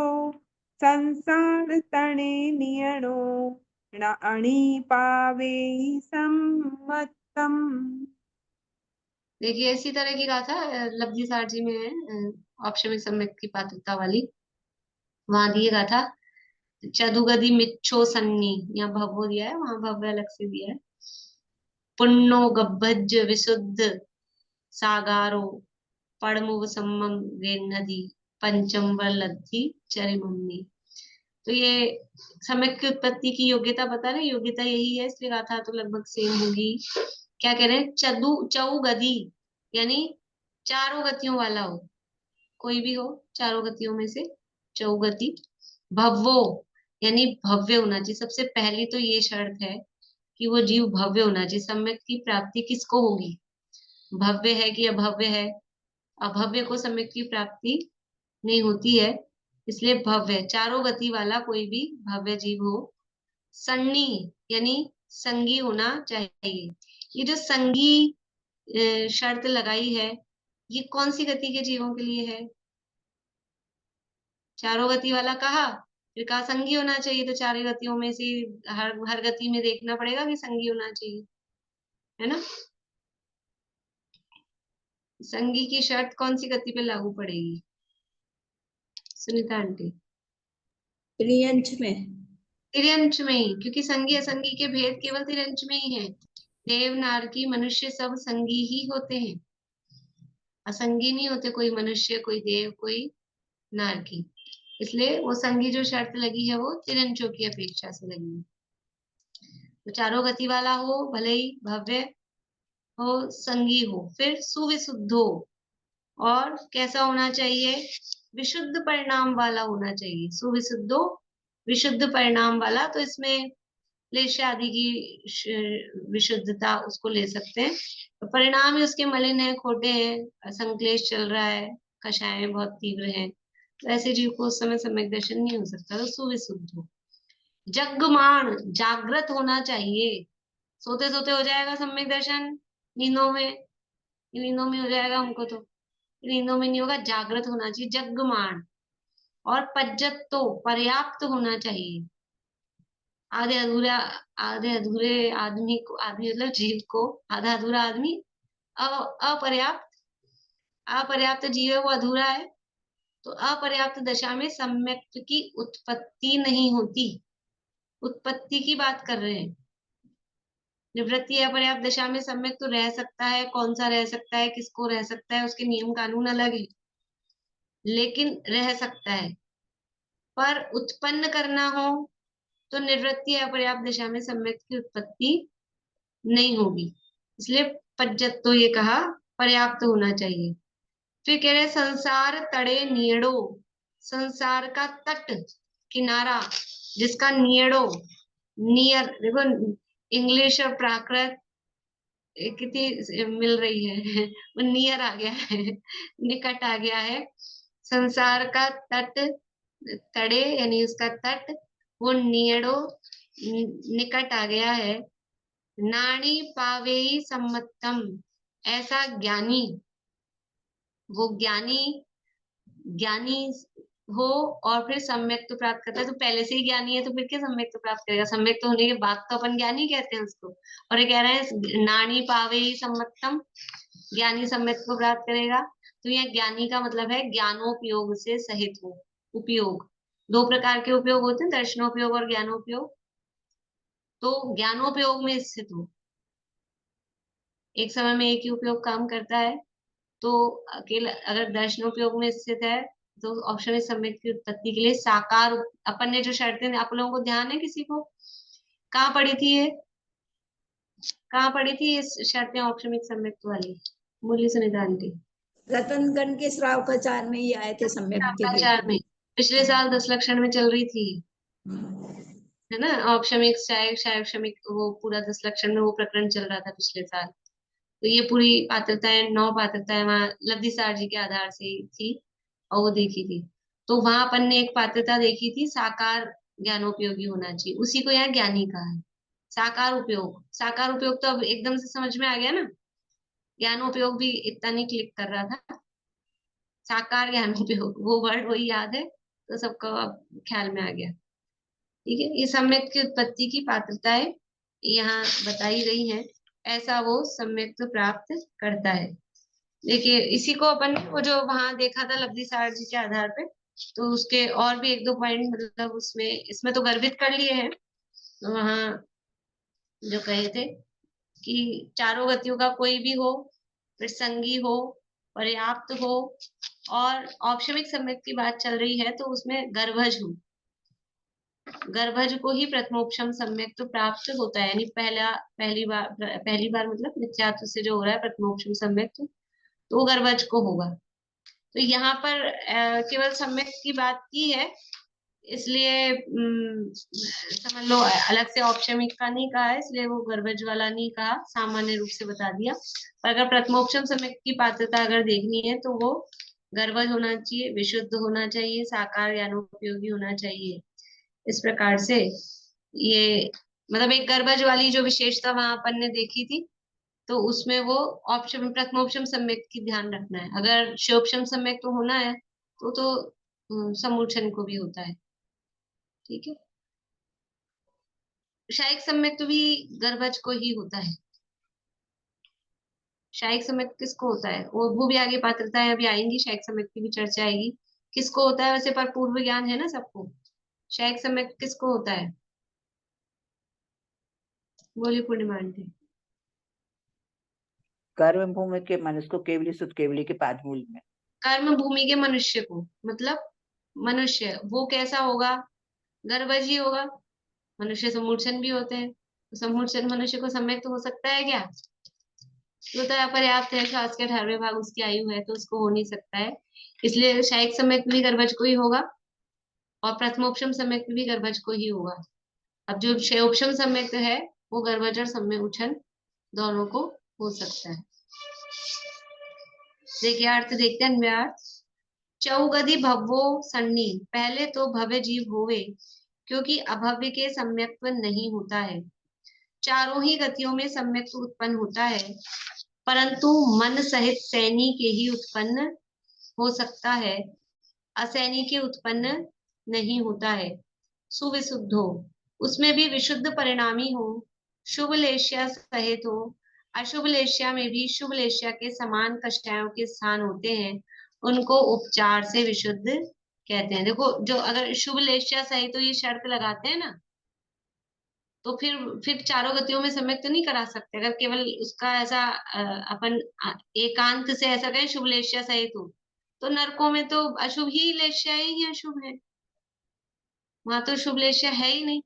संसार तणे नियणो नाणी पावे सम्मतम। देखिए इसी तरह की गाथा लब्धि सारजी में है, ऑप्शन में सम्यक की पात्रता वाली, वहां दिए गाथा चदुगधि मिच्छो सन्नी, यहाँ भवो दिया है, वहां भव्य अलग से दिया है। पुण्यो गब्भज विशुद्ध सागारो पड़मुव सम्मम नदी पंचम लब्धि चरिमम्मी। तो ये सम्यक की उत्पत्ति की योग्यता बता रहे, योग्यता यही है, इसलिए गाथा तो लगभग सेम होगी। क्या कह रहे हैं? चौगधि यानी चारों गतियों वाला हो, कोई भी हो चारों गतियों में से चौगति। भव्वो यानी भव्य होना चाहिए, सबसे पहली तो ये शर्त है कि वो जीव भव्य होना चाहिए। सम्यक की प्राप्ति किसको होगी? भव्य है कि अभव्य है? अभव्य को सम्यक की प्राप्ति नहीं होती है, इसलिए भव्य, चारों गति वाला कोई भी भव्य जीव हो। सन्नी यानी संगी होना चाहिए। ये जो संगी शर्त लगाई है, ये कौन सी गति के जीवों के लिए है? चारों गति वाला कहा, फिर कहा संगी होना चाहिए, तो चारों गतियों में से हर गति में देखना पड़ेगा कि संगी होना चाहिए, है ना। संगी की शर्त कौन सी गति पे लागू पड़ेगी सुनीता आंटी? त्रियंच में। तिर्यंच में ही, क्योंकि संगी असंगी के भेद केवल तिर्यंच में ही है। देव नारकी मनुष्य सब संगी ही होते हैं, असंगी नहीं होते कोई मनुष्य, कोई देव, कोई नारकी। इसलिए वो संगी जो शर्त लगी है वो तिरंचों की अपेक्षा से लगी है। तो चारों गति वाला हो, भले ही भव्य हो, संगी हो, फिर सुविशुद्ध हो, और कैसा होना चाहिए? विशुद्ध परिणाम वाला होना चाहिए। सुविशुद्धो विशुद्ध परिणाम वाला, तो इसमें क्लेश आदि की विशुद्धता उसको ले सकते हैं। तो परिणाम ही उसके मलिन है, खोटे हैं, संक्लेश चल रहा है, कषाय बहुत तीव्र है, तो ऐसे जीव को उस समय सम्यक दर्शन नहीं हो सकता। तो सुविशुद्ध हो। जगमान जागृत होना चाहिए, सोते सोते हो जाएगा सम्यक दर्शन, नींदों में हो जाएगा हमको, तो नींदों में नहीं होगा, जागृत होना चाहिए, जगमान। और पज्जत तो पर्याप्त होना चाहिए। आधे अधूरे आदमी को, आदमी मतलब जीव को, आधा अधूरा आदमी अपर्याप्त जीव है, वो अधूरा है। तो अपर्याप्त दशा में सम्यक की उत्पत्ति नहीं होती। उत्पत्ति की बात कर रहे हैं। निवृत्ति अपर्याप्त दशा में सम्यक तो रह सकता है, कौन सा रह सकता है, किसको रह सकता है, उसके नियम कानून अलग है, लेकिन रह सकता है। पर उत्पन्न करना हो तो निवृत्ति अपर्याप्त दशा में सम्यक की उत्पत्ति नहीं होगी, इसलिए पज्जत तो ये कहा पर्याप्त होना चाहिए। फिर कह रहे संसार तड़े नियड़ो, संसार का तट, किनारा, जिसका नियड़ो, नियर, देखो इंग्लिश और प्राकृत कितनी मिल रही है वो नियर आ गया है, निकट आ गया है। संसार का तट, तड़े यानी उसका तट, वो नियड़ो निकट आ गया है। नाणी पावेई सम्मतम, ऐसा ज्ञानी, वो ज्ञानी हो और फिर सम्यक तो प्राप्त करता है। तो पहले से ही ज्ञानी है तो फिर क्या सम्यक तो प्राप्त करेगा? सम्यक तो होने के बाद तो अपन ज्ञानी कहते हैं उसको। और ये कह रहे हैं नाणी पावेई सम्मतम, ज्ञानी सम्यक को प्राप्त करेगा। तो यह ज्ञानी का मतलब है ज्ञानोपयोग से सहित हो। उपयोग, दो प्रकार के उपयोग होते हैं, दर्शनोपयोग और ज्ञानोपयोग। तो ज्ञानोपयोग में स्थित हो, एक समय में एक ही उपयोग काम करता है। तो अकेला अगर दर्शनोपयोग में स्थित है तो ऑप्शन सम्यक की उत्पत्ति के लिए साकार अपन ने जो शर्तें, आप लोगों को ध्यान है किसी को? कहाँ पढ़ी थी ये? कहाँ पढ़ी थी ये शर्तें औक्षमिक सम्यक्त वाली? मूल्य सुनिधान की रतनगण के श्रावकाचार में ही आए थे सम्यक के लिए। श्रावकाचार में पिछले साल 10 लक्षण में चल रही थी, है ना? औक्षमिक शायक्षमिक वो पूरा 10 लक्षण में वो प्रकरण चल रहा था पिछले साल। तो ये पूरी पात्रताएं, 9 पात्रताएं वहां लब्धिसार जी के आधार से थी और वो देखी थी। तो वहां अपन ने एक पात्रता देखी थी, साकार ज्ञानोपयोगी होना चाहिए, उसी को यहाँ ज्ञानी कहा है। साकार उपयोग, साकार उपयोग तो अब एकदम से समझ में आ गया ना, ज्ञानोपयोग भी इतना नहीं क्लिक कर रहा था। साकार ज्ञानोपयोग वो वर्ड वही याद है तो सबको अब ख्याल में आ गया। ठीक है, ये सम्यक की उत्पत्ति की पात्रताएं यहाँ बताई गई हैं, ऐसा वो सम्यक प्राप्त करता है। देखिए इसी को अपन वो जो वहां देखा था लब्धिसार जी के आधार पे, तो उसके और भी 1-2 पॉइंट मतलब उसमें इसमें तो गर्भित कर लिए हैं। तो वहां जो कहे थे कि चारों गतियों का कोई भी हो, प्रसंगी हो, पर्याप्त हो, और औक्षमिक सम्यक की बात चल रही है तो उसमें गर्भज हो, गर्भज को ही प्रथमोपशम सम्यक तो प्राप्त होता है। यानी पहली बार मतलब नित्यात्व से जो हो रहा है प्रथमोपशम सम्यक तो वो गर्भज को होगा। तो यहाँ पर केवल सम्यक की बात की है, इसलिए समझ लो अलग से औपशमिक का नहीं कहा है, इसलिए वो गर्भज वाला नहीं कहा, सामान्य रूप से बता दिया। पर अगर प्रथमोपशम सम्यक की पात्रता अगर देखनी है तो वो गर्भज होना चाहिए, विशुद्ध होना चाहिए, साकार ज्ञानोपयोगी होना चाहिए। इस प्रकार से ये मतलब एक गर्भज वाली जो विशेषता वहां अपन ने देखी थी, तो उसमें वो ऑप्शन प्रथमोपशम सम्यक की ध्यान रखना है। अगर शोपशम सम्यक तो होना है तो समूर्छन को भी होता है। ठीक है, शायिक सम्यक तो भी गर्भज को ही होता है। शायिक सम्यक किसको होता है, वो भी आगे पात्रताएं अभी आएंगी, शायिक सम्यक की भी चर्चा आएगी किसको होता है। वैसे पर पूर्व ज्ञान है ना सबको, शायिक सम्यक किसको होता है? बोलिए पूर्णिमा आंटी। कर्म भूमि के मनुष्य को केवली सुध केवली के पादमूल में, कर्म भूमि के मनुष्य को मतलब मनुष्य वो कैसा होगा? गर्भज ही होगा। मनुष्य समूर्छन भी होते हैं, तो समूर्छन मनुष्य को सम्यक तो हो सकता है क्या? वो तो अपर्याप्त है, श्वास के 18वें भाग उसकी आयु है तो उसको हो नहीं सकता है, इसलिए शायिक सम्यक भी गर्भज को ही होगा और प्रथमोपशम सम्यक भी गर्भज को ही होगा। अब जो क्षयोपशम सम्यक है वो गर्भज और सम्यक दोनों को हो सकता है। देखिए अर्थ देखते हैं, अन्वयार्थ। चौगधि भवो सन्नी, पहले तो भव्य जीव होवे, क्योंकि अभव्य के सम्यक्त्व नहीं होता है। चारों ही गतियों में सम्यक्त्व उत्पन्न होता है, परंतु मन सहित सैनी के ही उत्पन्न हो सकता है, असैनी के उत्पन्न नहीं होता है। सुविशुद्धो, उसमें भी विशुद्ध परिणामी हो, शुभ लेश्या सहित हो। अशुभ लेश्या में भी शुभ लेश्या के समान कषायों के स्थान होते हैं, उनको उपचार से विशुद्ध कहते हैं। देखो जो अगर शुभ लेश्या सहित तो ये शर्त लगाते हैं ना, तो फिर चारों गतियों में सम्यक तो नहीं करा सकते। अगर केवल उसका ऐसा अपन एकांत से ऐसा कहें शुभ लेश्या सहित हो, तो नरकों में तो अशुभ ही लेश्या ही अशुभ है, वहां तो शुभ लेश्या है ही नहीं।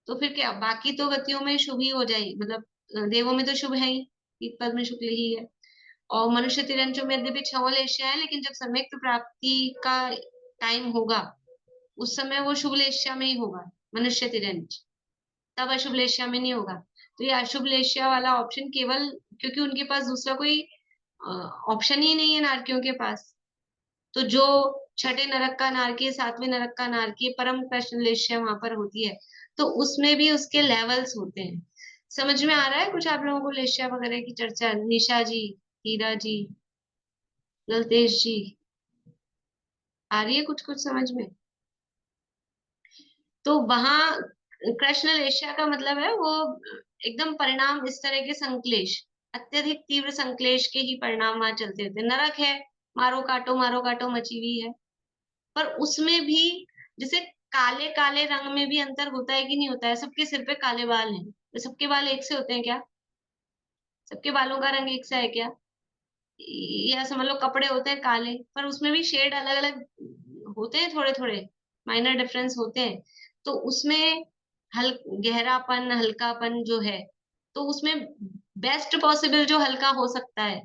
तो फिर क्या, बाकी तो गतियों में शुभ ही हो जाए, मतलब देवों में तो शुभ है ही, पद में शुक्ल ही है। और मनुष्य तिरंचों में यद्यपि 6 लेश्या है, लेकिन जब सम्यक प्राप्ति का टाइम होगा उस समय वो शुभ लेश्या में ही होगा मनुष्य तिरंच, तब अशुभ लेश्या में नहीं होगा। तो ये अशुभ लेश्या वाला ऑप्शन केवल क्योंकि उनके पास दूसरा कोई ऑप्शन ही नहीं है नारकियों के पास, तो जो छठे नरक का नारकी, 7वें नरक का नारकी, परम कृष्ण लेश्या वहां पर होती है, तो उसमें भी उसके लेवल्स होते हैं। समझ में आ रहा है कुछ आप लोगों को लेश्या वगैरह की चर्चा? निशा जी, हीरा जी, ललतेश जी, आ रही है कुछ कुछ समझ में? तो वहां कृष्ण लेश्या का मतलब है वो एकदम परिणाम इस तरह के संक्लेश, अत्यधिक तीव्र संक्लेश के ही परिणाम वहां चलते रहते। नरक है, मारो काटो मची हुई है, पर उसमें भी जैसे काले काले रंग में भी अंतर होता है कि नहीं होता है? सबके सिर पे काले बाल हैं, तो सबके बाल एक से होते हैं क्या? सबके बालों का रंग एक सा है क्या? या समझ लो कपड़े होते हैं काले, पर उसमें भी शेड अलग अलग होते हैं, थोड़े थोड़े माइनर डिफरेंस होते हैं। तो उसमें गहरापन हल्कापन जो है, तो उसमें बेस्ट पॉसिबल जो हल्का हो सकता है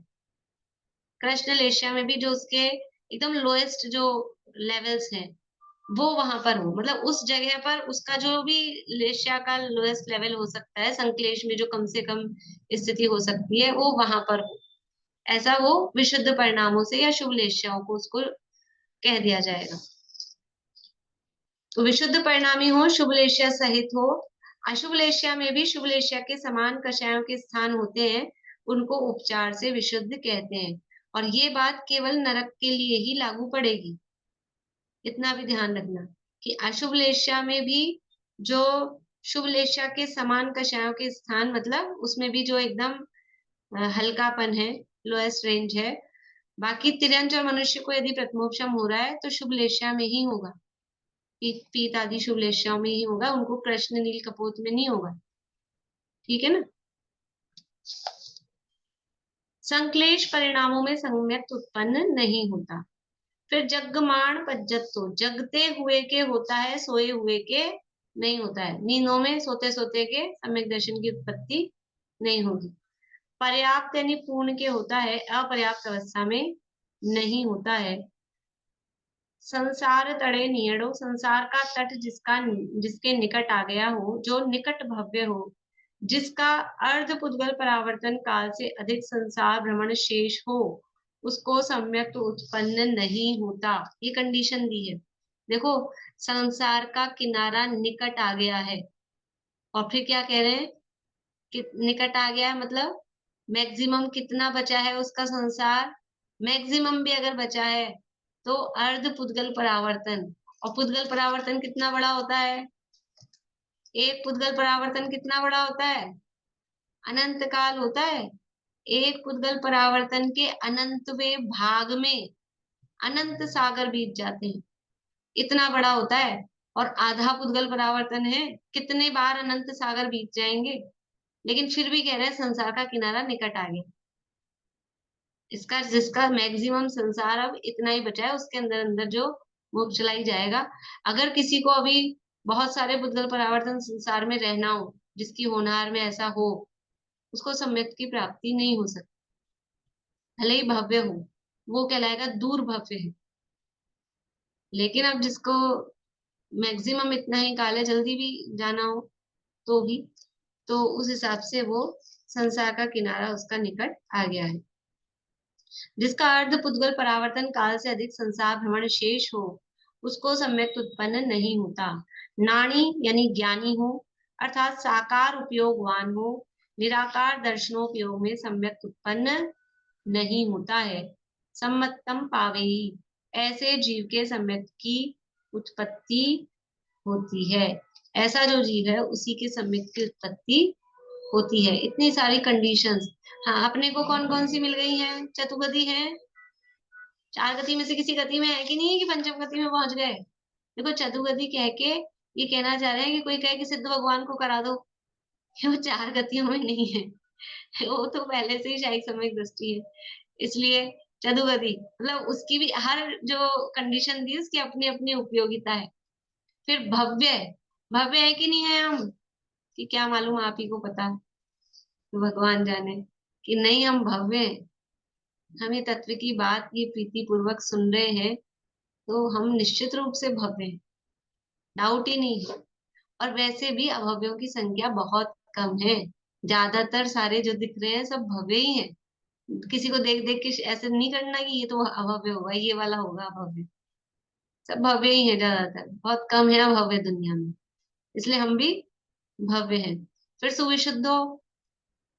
कृष्ण एशिया में भी, जो उसके एकदम लोएस्ट जो लेवल्स हैं वो वहां पर हो, मतलब उस जगह पर उसका जो भी लेशिया का लोएस्ट लेवल हो सकता है, संकलेश में जो कम से कम स्थिति हो सकती है वो वहां पर हो, ऐसा वो विशुद्ध परिणामों से या शुभ लेशियाओं को उसको कह दिया जाएगा। तो विशुद्ध परिणामी हो, शुभ लेशिया सहित हो। अशुभ लेशिया में भी शुभ लेशिया के समान कषायों के स्थान होते हैं, उनको उपचार से विशुद्ध कहते हैं। और ये बात केवल नरक के लिए ही लागू पड़ेगी, इतना भी ध्यान रखना कि अशुभ लेशिया में भी जो शुभ लेशिया के समान कषायों के स्थान, मतलब उसमें भी जो एकदम हल्कापन है, लोएस्ट रेंज है। बाकी तिर्यंच और मनुष्य को यदि प्रथमोपशम हो रहा है तो शुभ लेशिया में ही होगा, पीत आदि शुभ लेशियाओं में ही होगा, उनको कृष्ण नील कपोत में नहीं होगा। ठीक है ना। संक्लेश परिणामों में संयक्त उत्पन्न नहीं होता। फिर जगमाण पज्जतो, जगते हुए के होता है, सोए हुए के नहीं होता है। नींदों में सोते सोते के सम्यक दर्शन की उत्पत्ति नहीं होगी। पर्याप्त यानी पूर्ण के होता है, अपर्याप्त अवस्था में नहीं होता है। संसार तड़े नियड़ो, संसार का तट जिसके निकट आ गया हो, जो निकट भव्य हो, जिसका अर्ध पुद्गल परावर्तन काल से अधिक संसार भ्रमण शेष हो, उसको सम्यक उत्पन्न नहीं होता। ये कंडीशन दी है। देखो, संसार का किनारा निकट आ गया है, और फिर क्या कह रहे हैं कि निकट आ गया है मतलब मैक्सिमम कितना बचा है उसका संसार, मैक्सिमम भी अगर बचा है तो अर्ध पुद्गल परावर्तन। और पुद्गल परावर्तन कितना बड़ा होता है, एक पुद्गल परावर्तन कितना बड़ा होता है, अनंत काल होता है। एक पुद्गल परावर्तन के अनंतवें भाग में अनंत सागर बीत जाते हैं, इतना बड़ा होता है। और आधा पुद्गल परावर्तन है, कितने बार अनंत सागर बीत जाएंगे, लेकिन फिर भी कह रहे हैं संसार का किनारा निकट आ गया। इसका जिसका मैक्सिमम संसार अब इतना ही बचा है, उसके अंदर अंदर जो वो चलाई जाएगा। अगर किसी को अभी बहुत सारे पुद्गल परावर्तन संसार में रहना हो, जिसकी होनहार में ऐसा हो, उसको सम्यक की प्राप्ति नहीं हो सकती, भले ही भव्य हो, वो कहलाएगा दूर भव्य है। लेकिन अब जिसको मैक्सिमम इतना ही काल है, जल्दी भी जाना हो तो भी, तो उस हिसाब से वो संसार का किनारा उसका निकट आ गया है। जिसका अर्ध पुद्गल परावर्तन काल से अधिक संसार भ्रमण शेष हो, उसको सम्यक उत्पन्न नहीं होता। नाणी यानी ज्ञानी हो, अर्थात साकार उपयोगवान हो, निराकार दर्शनोपयोग में सम्यक उत्पन्न नहीं होता है। सम्मतम पावेही, ऐसे जीव के सम्यक की उत्पत्ति होती है। ऐसा जो जीव है उसी के सम्यक की उत्पत्ति होती है। इतनी सारी कंडीशंस। हाँ, अपने को कौन कौन सी मिल गई हैं, चतुर्गति है, चार गति में से किसी गति में है कि नहीं है कि पंचम गति में पहुंच गए। देखो, चतुर्गति कह के ये कहना चाह रहे हैं कि कोई कहे कि सिद्ध भगवान को करा दो, वो चार गतियों में नहीं है, वो तो पहले से ही शायद समय दृष्टि है, इसलिए चतुर्गति मतलब उसकी भी हर जो कंडीशन दी उसकी अपनी अपनी उपयोगिता है। फिर भव्य, भव्य है कि नहीं है हम, कि क्या मालूम, आप ही को पता है, भगवान जाने कि नहीं हम भव्य हैं। हम ये तत्व की बात ये प्रीति पूर्वक सुन रहे हैं तो हम निश्चित रूप से भव्य हैं, डाउट ही नहीं है। और वैसे भी अभव्यों की संख्या बहुत कम है, ज्यादातर सारे जो दिख रहे हैं सब भव्य ही हैं। किसी को देख देख के ऐसे नहीं करना कि ये तो अभव्य होगा, ये वाला होगा अभव्य, सब भव्य ही है, ज्यादातर बहुत कम है अभव्य दुनिया में, इसलिए हम भी भव्य हैं। फिर सुविशुद्ध हो,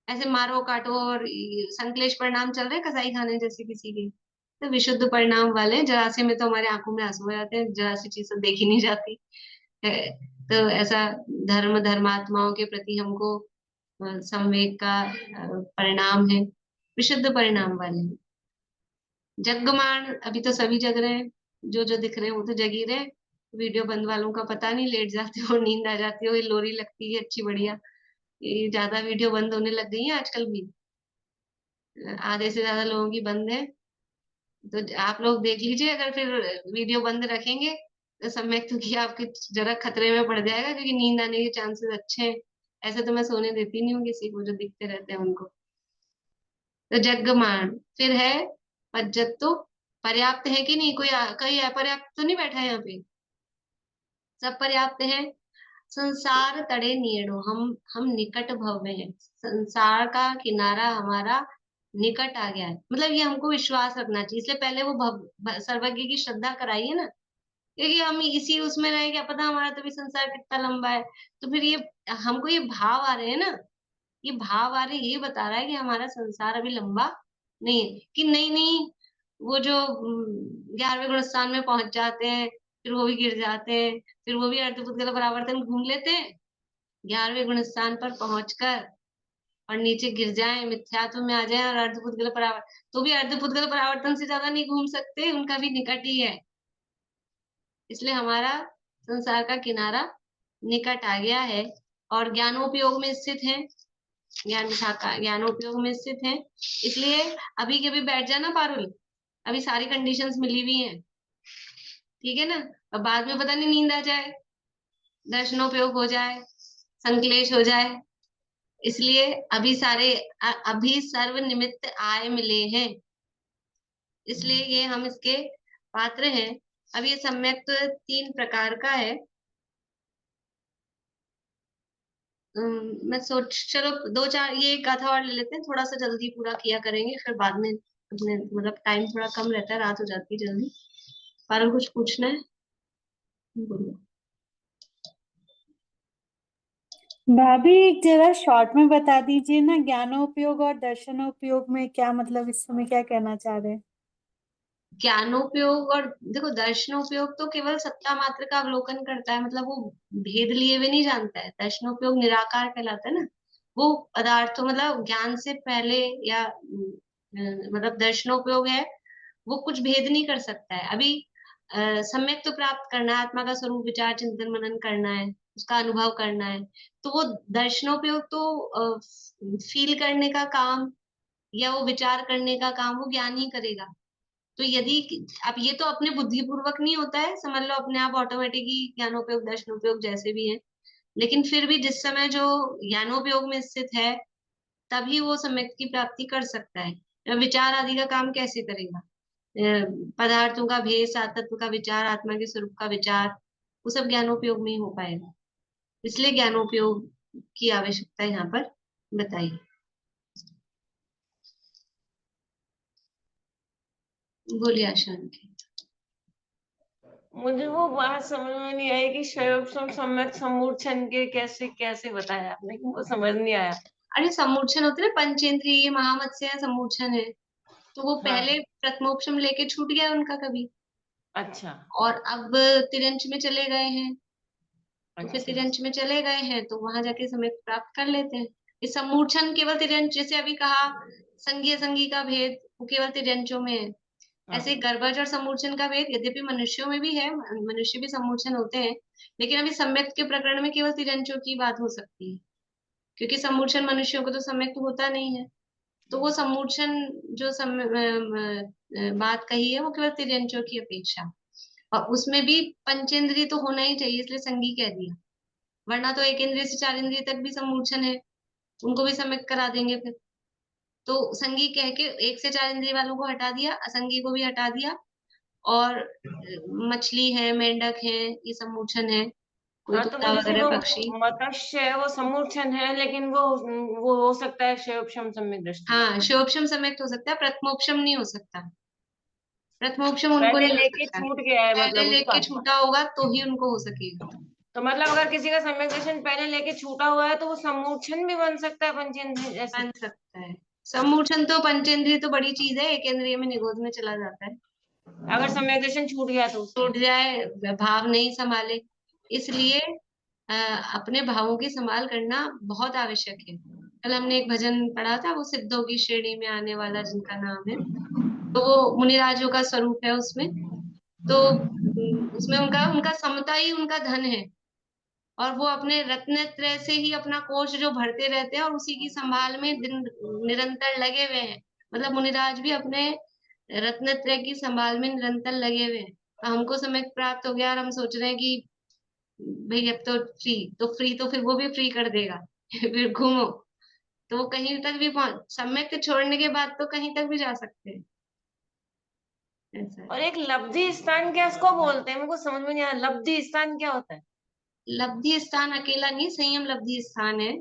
ऐसे मारो काटो और संकलेश परिणाम चल रहे कसाई खाने जैसे किसी के, तो विशुद्ध परिणाम वाले जरासे में तो हमारे आंखों में आंसू आ जाते हैं, जरासी चीज तो देखी नहीं जाती है। तो ऐसा धर्मात्माओं के प्रति हमको संवेग का परिणाम है, विशुद्ध परिणाम वाले हैं। जगमान, अभी तो सभी जग रहे हैं, जो जो दिख रहे हैं वो तो जग ही रहे। वीडियो बंद वालों का पता नहीं, लेट जाते हो, नींद आ जाती हो, ये लोरी लगती है अच्छी बढ़िया, ये ज्यादा वीडियो बंद होने लग गई है आजकल भी। आधे से ज्यादा लोगों की बंद है, तो आप लोग देख लीजिए। अगर फिर वीडियो बंद रखेंगे तो सम्यक तो कि आपके जरा खतरे में पड़ जाएगा, क्योंकि नींद आने के चांसेस अच्छे हैं। ऐसे तो मैं सोने देती नहीं हूँ किसी को जो दिखते रहते हैं उनको। तो जगमान फिर है पज्जतो, पर्याप्त है कि नहीं, कोई अपर्याप्त तो नहीं बैठा है यहाँ पे, सब पर्याप्त है। संसार तड़े नियणो, हम निकट भव में है, संसार का किनारा हमारा निकट आ गया है। मतलब ये हमको विश्वास रखना चाहिए, इसलिए पहले वो सर्वज्ञ की श्रद्धा कराई है ना, क्योंकि हम इसी उसमें रहे, क्या पता हमारा तो भी संसार कितना लंबा है। तो फिर ये हमको ये भाव आ रहे हैं ना, ये भाव आ रहे ये बता रहा है कि हमारा संसार अभी लंबा नहीं है। कि नहीं नहीं, वो जो 11वें गुण स्थान में पहुंच जाते हैं, फिर वो भी गिर जाते हैं, फिर वो भी अर्धपुद्गल परावर्तन घूम लेते हैं। 11वें गुण स्थान पर पहुंचकर और नीचे गिर जाएं, मिथ्यात्व में आ जाएं और अर्धपुद्गल परावर्तन, तो भी अर्धपुद्गल परावर्तन से ज्यादा नहीं घूम सकते, उनका भी निकट ही है। इसलिए हमारा संसार का किनारा निकट आ गया है और ज्ञानोपयोग में स्थित है, ज्ञान शाखा ज्ञानोपयोग में स्थित है। इसलिए अभी के अभी बैठ जाना पारुल, अभी सारी कंडीशंस मिली हुई हैं, ठीक है ना। अब बाद में पता नहीं नींद आ जाए, दर्शनोपयोग हो जाए, संक्लेश हो जाए। इसलिए अभी सर्व निमित्त आय मिले हैं, इसलिए ये हम इसके पात्र हैं। अब ये सम्यक तो 3 प्रकार का है। मैं चलो 2-4 ये गाथा और ले लेते हैं, थोड़ा सा जल्दी पूरा किया करेंगे, फिर बाद में अपने मतलब टाइम थोड़ा कम रहता है, रात हो जाती है जल्दी। पारुल कुछ पूछना है, बोलो। भाभी एक जरा शॉर्ट में बता दीजिए ना, ज्ञानोपयोग और दर्शनोपयोग में क्या मतलब, इस समय क्या कहना चाह रहे हैं? ज्ञानोपयोग और देखो, दर्शनोपयोग तो केवल सत्ता मात्र का अवलोकन करता है, मतलब वो भेद लिए हुए नहीं जानता है। दर्शनोपयोग निराकार कहलाता है ना, वो पदार्थों मतलब ज्ञान से पहले या मतलब दर्शनोपयोग है, वो कुछ भेद नहीं कर सकता है। अभी सम्यक तो प्राप्त करना है, आत्मा का स्वरूप विचार चिंतन मनन करना है, उसका अनुभव करना है। तो वो दर्शनोपयोग तो फील करने का काम या वो विचार करने का काम वो ज्ञान ही करेगा। तो यदि अब ये तो अपने बुद्धिपूर्वक नहीं होता है, समझ लो अपने आप ऑटोमेटिक ही ज्ञानोपयोग दर्शनोपयोग जैसे भी है, लेकिन फिर भी जिस समय जो ज्ञानोपयोग में स्थित है तभी वो सम्यक की प्राप्ति कर सकता है। विचार आदि का काम कैसे करेगा? पदार्थों का भेद, सातत्व का विचार, आत्मा के स्वरूप का विचार, वो सब ज्ञानोपयोग में ही हो पाएगा। इसलिए ज्ञानोपयोग की आवश्यकता यहाँ पर बताई। बोलिए आशांति। मुझे वो बात समझ में नहीं आई कि शयोपम सम्यक समूर्छन के कैसे कैसे बताया आपने, कि वो समझ नहीं आया। अरे समूर्छन होते ना, पंचेंद्रिय महामत्स्य है, समूर्छन है। तो वो हाँ। पहले प्रथमोपशम लेके छूट गया उनका कभी, अच्छा और अब तिरंच में चले गए हैं, तो फिर अच्छा तिरंच में चले गए हैं तो वहां जाके समय प्राप्त कर लेते हैं। ये समूर्छन केवल तिरंच, जैसे अभी कहा संघीय संघी का भेद, वो केवल तिरंचों में है। ऐसे गर्भज और समूर्छन का भेद यद्यपि मनुष्यों में भी है, मनुष्य भी समूर्छन होते हैं, लेकिन अभी सम्यक के प्रकरण में केवल तिरंचों की बात हो सकती है, क्योंकि समूर्छन मनुष्यों को तो सम्यक होता नहीं है। तो वो समूर्छन जो बात कही है वो केवल तिर्यंचों की अपेक्षा, और उसमें भी पंचेंद्रिय तो होना ही चाहिए, इसलिए संगी कह दिया। वरना तो 1 इंद्रिय से 4 इंद्रिय तक भी समूर्छन है, उनको भी सम्यक करा देंगे फिर। तो संगी कह के 1 से 4 इंद्रिय वालों को हटा दिया, असंगी को भी हटा दिया। और मछली है, मेंढक है, ये समूर्छन है, कोई हाँ, तो तोता वो जैसे वगैरह वो पक्षी। मत्स्य है वो समूर्छन है, लेकिन वो हो सकता है शयोपम सम्यक दृष्टि। हाँ, शिवोपशम सम्यक हो सकता है, प्रथमोपशम नहीं हो सकता। प्रथमोपशम उनको पहले नहीं हो लेके सकता, छूट गया है पहले मतलब उसका। लेके छूटा होगा तो ही उनको हो सकेगा। तो मतलब अगर किसी का सम्यक दर्शन पहले लेके छूटा हुआ है तो वो समूर्छन भी बन सकता है पंचेंद्रिय जैसे। बन सकता है। समूर्छन तो पंचेंद्रिय तो बड़ी चीज है, 1 इंद्रिय में निगोद में चला जाता है। अगर सम्यक दर्शन छूट गया तो टूट जाए, भाव नहीं संभाले, इसलिए अपने भावों की संभाल करना बहुत आवश्यक है। कल हमने एक भजन पढ़ा था, वो सिद्धों की श्रेणी में आने वाला जिनका नाम है, तो वो मुनिराजों का स्वरूप है उसमें। तो उसमें उनका उनका समता ही उनका धन है, और वो अपने रत्नत्रय से ही अपना कोष जो भरते रहते हैं और उसी की संभाल में दिन निरंतर लगे हुए हैं। मतलब मुनिराज भी अपने रत्नत्रय की संभाल में निरंतर लगे हुए हैं। हमको समय प्राप्त हो गया और हम सोच रहे हैं कि भाई अब तो फिर वो भी फ्री कर देगा फिर घूमो, तो वो कहीं तक भी पहुंच, सम्यक छोड़ने के बाद तो कहीं तक भी जा सकते हैं, ऐसा है। और एक लब्धि स्थान क्या इसको बोलते हैं, मेरे को समझ में नहीं आया, लब्धि स्थान क्या होता है? लब्धि स्थान अकेला नहीं, संयम लब्धि स्थान है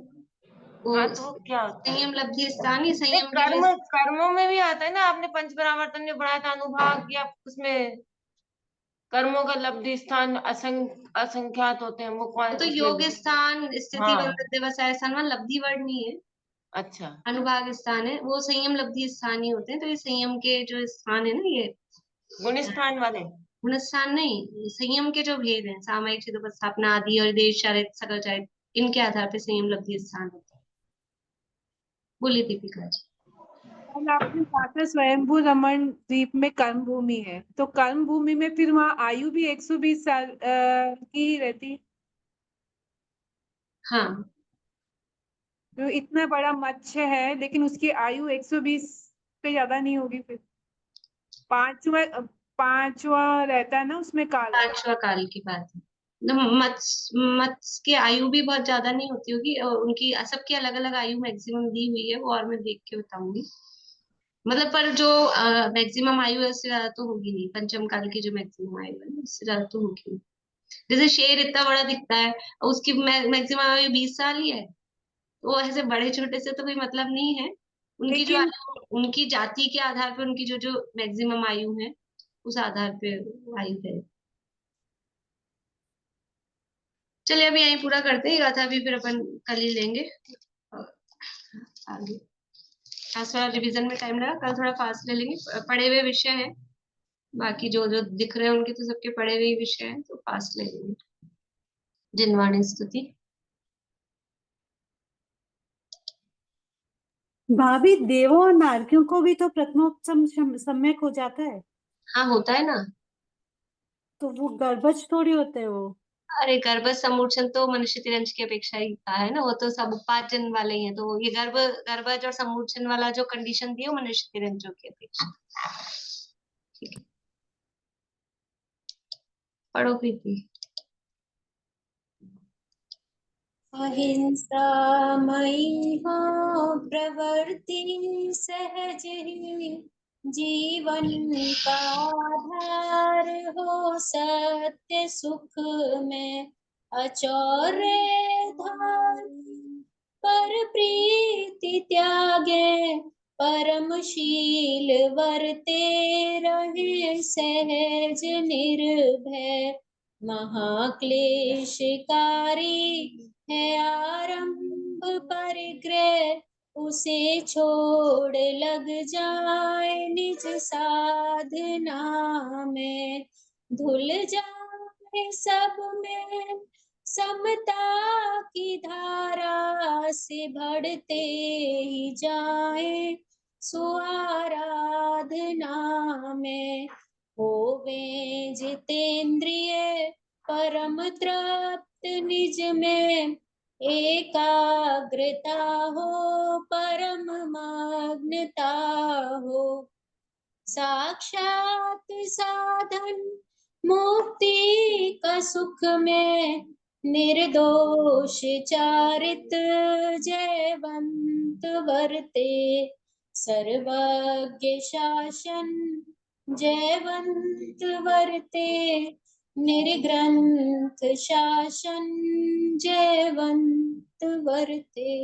वो। हाँ तो वो क्या होता है? संयम लब्धि स्थान ही नहीं, संयम के जो कर्मों में भी आता है ना, आपने पंच परावर्तन में पढ़ा था अनुभाग, या उसमें कर्मों का लब्धि स्थान असंख्यात होते हैं, वो कौन वो तो उसमें? योग स्थान, स्थिति हाँ, बंधन दिवसाय स्थान, वहाँ लब्धि वर्ड नहीं है, अच्छा। अनुभाग स्थान है, वो संयम लब्धि स्थान ही होते हैं। तो ये संयम के जो स्थान है ना, ये गुण स्थान वाले। गुण स्थान नहीं, संयम के जो भेद हैं, सामायिक स्थापना आदि और देश चारित सकल चारित, इनके आधार पे संयम लब्धि स्थान होता है। बोलिए दीपिका जी। कल आपने कहा था स्वयंभू रमन द्वीप में कर्म भूमि है, तो कर्म भूमि में फिर वहाँ आयु भी 120 साल की ही रहती। हाँ, तो इतना बड़ा मत्स्य है लेकिन उसकी आयु 120 पे ज्यादा नहीं होगी फिर। पांचवा पांचवा रहता है ना उसमें काल। पांचवा काल की बात है। मत्स्य की आयु भी बहुत ज्यादा नहीं होती होगी, और उनकी सबकी अलग अलग आयु मैक्सिमम दी हुई है, वो और मैं देख के बताऊंगी। मतलब पर जो मैक्सिमम आयु है उससे ज्यादा तो होगी नहीं, पंचम काल की जो मैक्सिमम आयु है उससे ज्यादा तो होगी नहीं। जैसे शेर इतना बड़ा दिखता है और उसकी मैक्सिमम आयु 20 साल ही है, तो वो ऐसे बड़े छोटे से तो कोई मतलब नहीं है। उनकी जो लेकिन आयु, उनकी जाति के आधार पर उनकी जो जो मैक्सिमम आयु है, उस आधार पे आयु है। चलिए अभी यहीं पूरा करते हैं, गाथा भी फिर अपन कल ही लेंगे। और आगे आज थोड़ा रिवीजन में टाइम लगा, कल थोड़ा फास्ट ले लेंगे, पढ़े हुए विषय है, बाकी जो जो दिख रहे हैं उनके तो सबके पढ़े हुए विषय हैं, तो फास्ट ले लेंगे। जिनवाणी स्तुति। भाभी देवों और नारकियों को भी तो प्रथमोपसम सम्यक हो जाता है, हाँ होता है ना। तो वो गर्भज थोड़ी होते हैं वो। अरे गर्भ सम्मोचन तो मनुष्य तिरंज की अपेक्षा ही का है ना, वो तो सब उपार्जन वाले ही हैं, तो ये गर्भज और सम्मोचन वाला जो कंडीशन दी है वो मनुष्य तिरंजों की अपेक्षा। ठीक है, पढ़ो प्रीति। अहिंसा मयि हो प्रवृत्ति सहज ही, जीवन का आधार हो सत्य सुख में, अचौर्य धारी पर प्रीति त्यागे, परमशील वर्ते रहे सहज निर्भय, महाक्लेशकारी है आरंभ परिग्रह, उसे छोड़ लग जाए निज साधना में, धुल जाए सब में समता की धारा से, बढ़ते ही जाए सो आराधना में, होवे जितेंद्रिय परम तृप्त निज में, एकाग्रता हो परम मग्नता हो, साक्षात साधन मुक्ति का सुख में, निर्दोष चारित जयवंत वर्ते, सर्वज्ञ शासन जयवंत वर्ते, निर्ग्रंथ शासन जयवंत वर्ते।